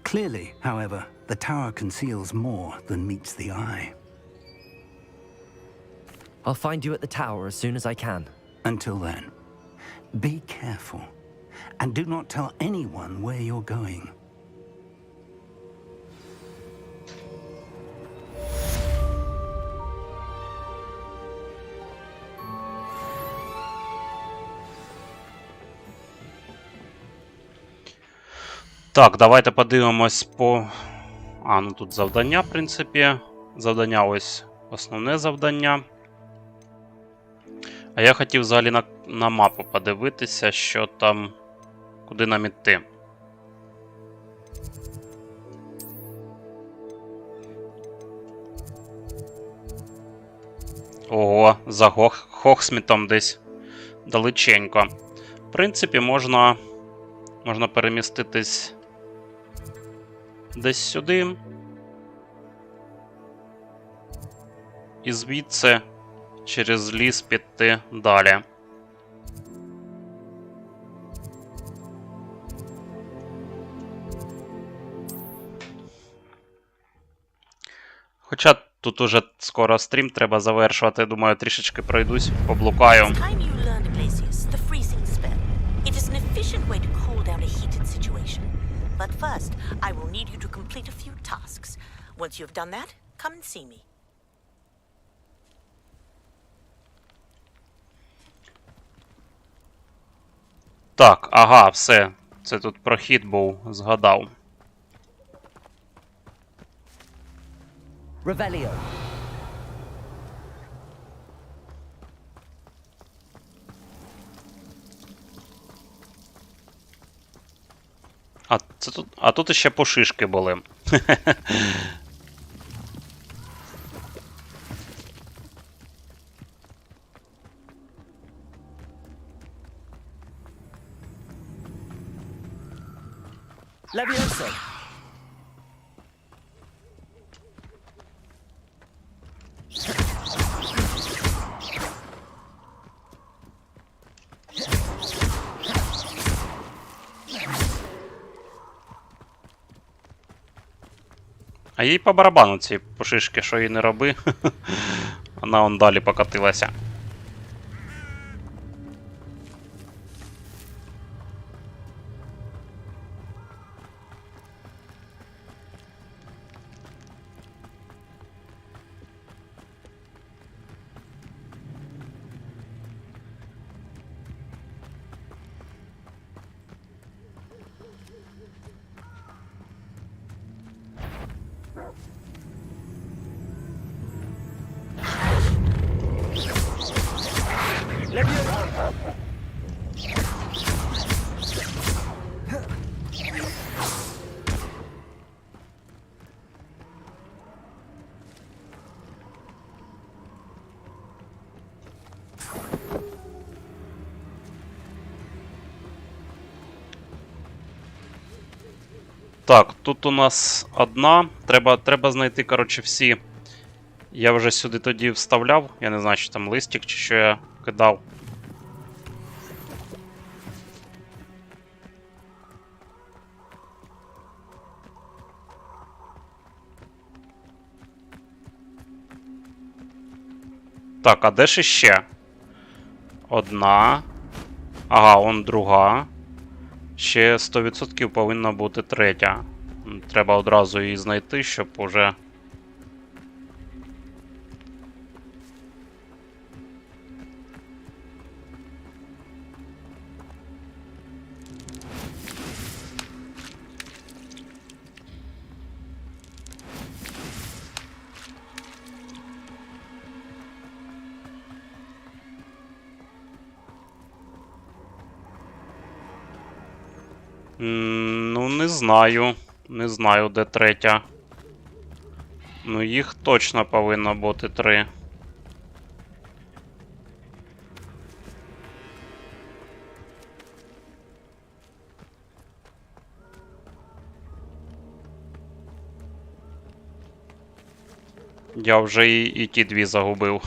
Clearly, however, the tower conceals more than meets the eye. I'll find you at the tower as soon as I can. Until then, be careful, and do not tell anyone where you're going. Так, давайте подивимось по А, ну тут завдання, в принципі. Завдання ось основне завдання. А я хотів взагалі на мапу подивитися, що там, куди нам іти. Ого, за Хогсмітом десь далеченько. В принципі, можна переміститись десь сюди. І звідси через ліс піти далі. Хоча тут уже скоро стрім треба завершувати. Думаю, трішечки пройдусь, поблукаю. Так, ага, все. Це тут прохід був, згадав. Revelio. А тут іще пошишки були. Levioso. А їй по барабану ці пошишки, що їй не роби. Вона он далі покатилася. Так, тут у нас одна. Треба знайти, коротше, всі. Я вже сюди тоді вставляв. Я не знаю, чи там листик, чи що я кидав. Так, а де ж іще? Одна. Ага, он друга. Ще 100% повинна бути третя. Треба одразу її знайти, щоб уже... Ну, не знаю. Не знаю, де третя. Ну, їх точно повинно бути 3. Я вже і ті 2 загубив.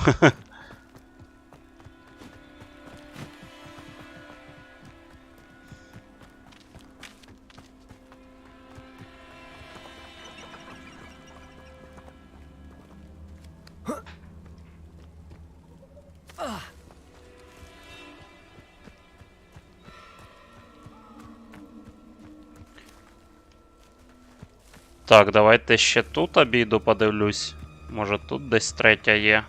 Так, давайте ще тут обійду, подивлюсь. Може тут десь третя є.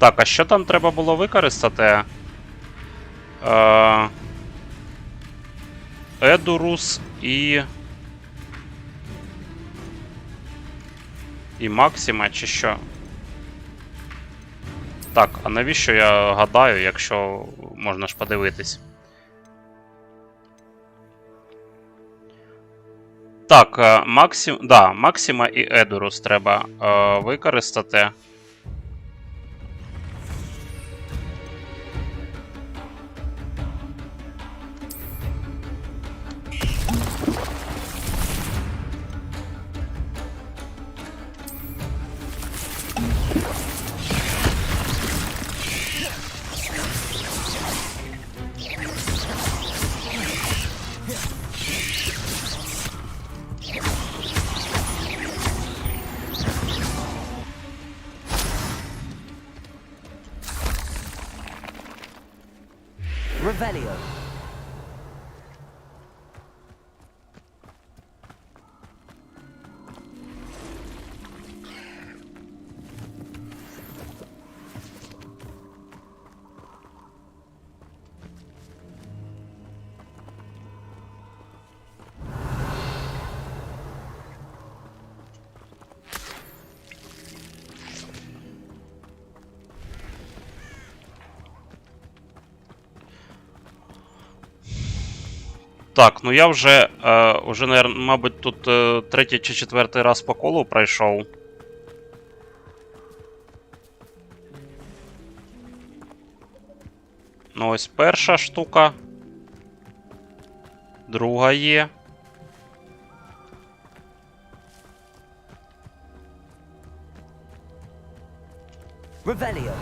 Так, а що там треба було використати? Едурус і Максима, чи що? Так, а навіщо я гадаю, якщо можна ж подивитись? Так, Максима і Едурус треба використати. Revelio. Так, ну я вже, мабуть, тут третій чи четвертий раз по колу пройшов. Ну ось перша штука. Друга є. Revelio.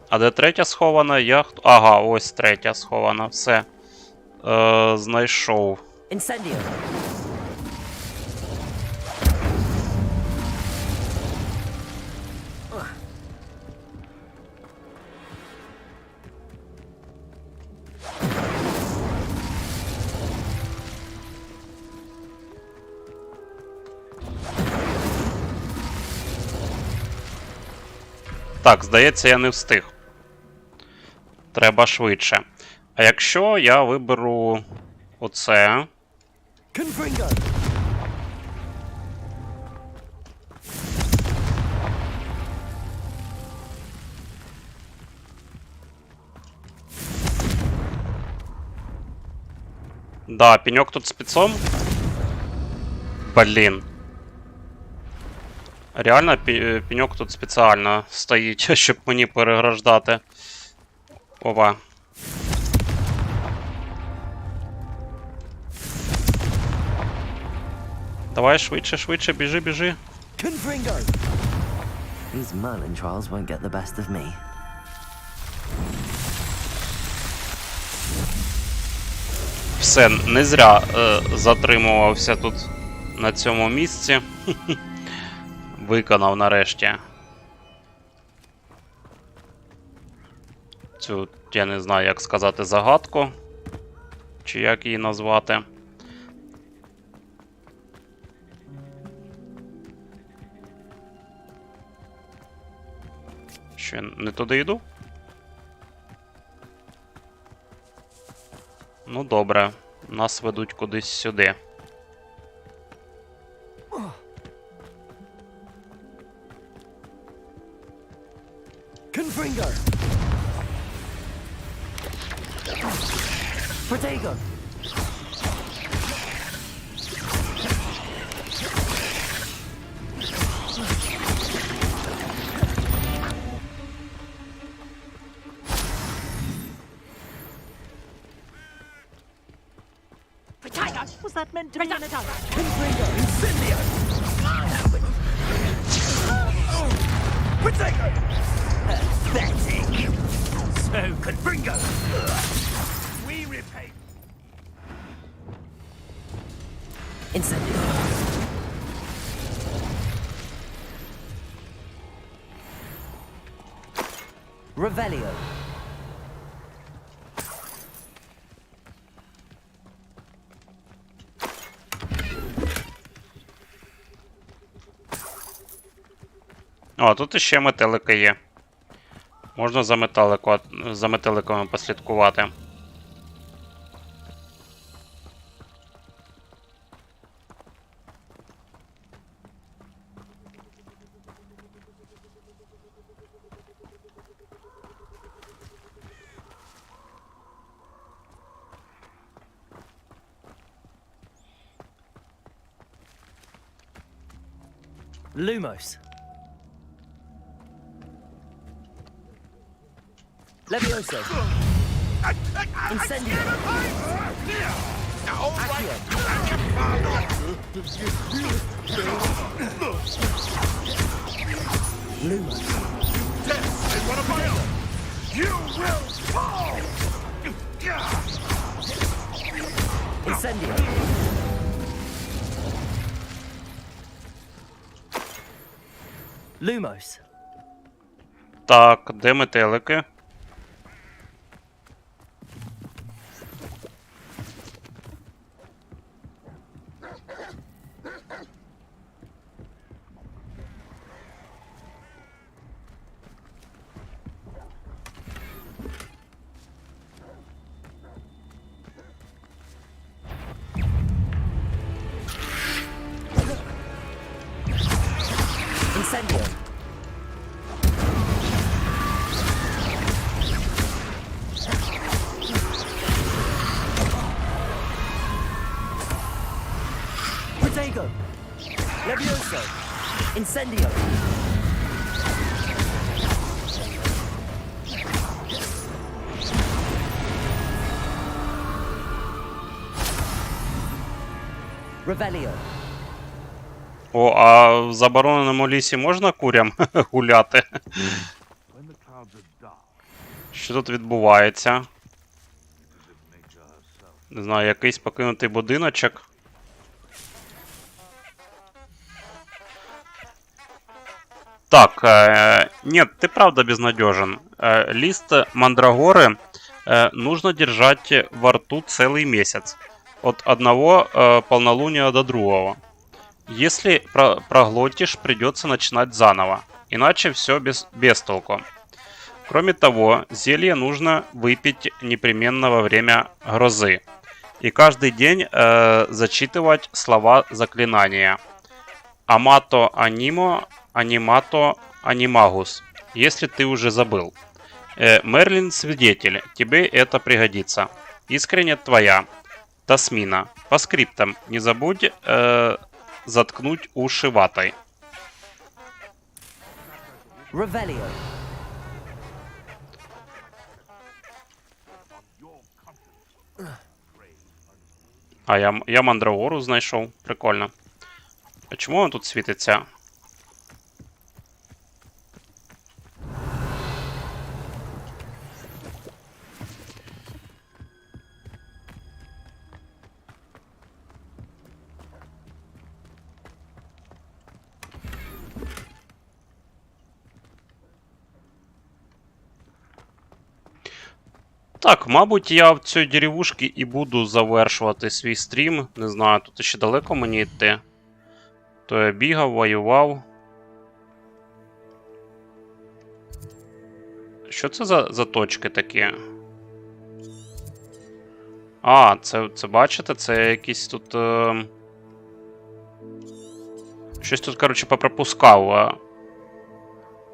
А де третя схована? Ага, ось третя схована. Все. Знайшов. Incendio. Так, здається, я не встиг. Треба швидше. А якщо я виберу оце. Да, пеньок тут спецом. Блін. Реально, пеньок тут спеціально стоїть, щоб мені переграждати. Опа. Давай, швидше, біжи. These Merlin trials won't get the best of me. Все, не зря затримувався тут на цьому місці. Виконав нарешті. Цю, я не знаю, як сказати, загадку. Чи як її назвати. Що, я не туди йду? Ну добре, нас ведуть кудись сюди. Confringo. Protego. Was that meant to be an attack? Confringo. Incendio. Protego. Pathetic. So, Confringo. We repay. Incendio. Revelio. О, тут іще метелики є. Можна за метеликами послідкувати. Lumos. Levioso. Incendio. Accio. Lumos. You will fall! Incendio. Lumos. Так, де метелики? Incendio. Protego. Levioso. Incendio. Revelio. О, а в забороненому лісі можна курям гуляти? Що тут відбувається? Не знаю, якийсь покинутий будиночок. Так, нет, ты правда безнадежен. Лист мандрагоры нужно держать во рту целый месяц. От одного полнолуния до другого. Если проглотишь, придется начинать заново. Иначе все без толку. Кроме того, зелье нужно выпить непременно во время грозы. И каждый день зачитывать слова заклинания. Амато анимо, анимато анимагус. Если ты уже забыл. Мерлин свидетель, тебе это пригодится. Искренне твоя. Тасмина. По скриптам. Не забудь заткнуть уши ватой. Revelio. А, я мандрагору знайшов. Прикольно. А чому вона тут світиться? Так, мабуть, я в цій деревушці і буду завершувати свій стрім. Не знаю, тут ще далеко мені йти. То я бігав, воював. Що це за точки такі? А, це бачите, це якісь тут... Щось тут, коротше, попропускав.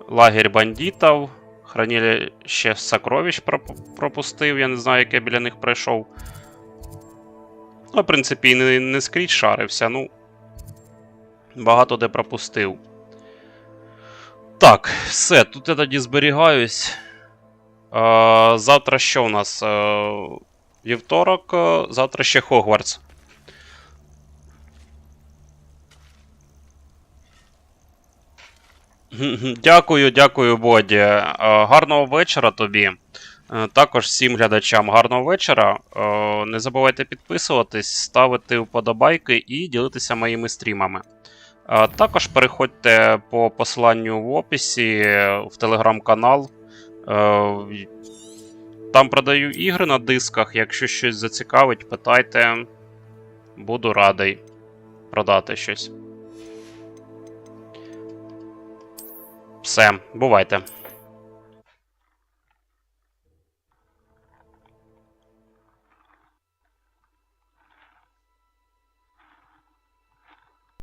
Лагерь бандитів. Хранилище сокровищ пропустив, я не знаю, як я біля них пройшов. Ну, в принципі, не скрізь шарився, ну. Багато де пропустив. Так, все, тут я тоді зберігаюсь. Завтра що у нас? Вівторок, завтра ще Хогвартс. Дякую, Боді. Гарного вечора тобі. Також всім глядачам гарного вечора. Не забувайте підписуватись, ставити вподобайки і ділитися моїми стрімами. Також переходьте по посиланню в описі в телеграм-канал. Там продаю ігри на дисках. Якщо щось зацікавить, питайте. Буду радий продати щось. Все, бувайте.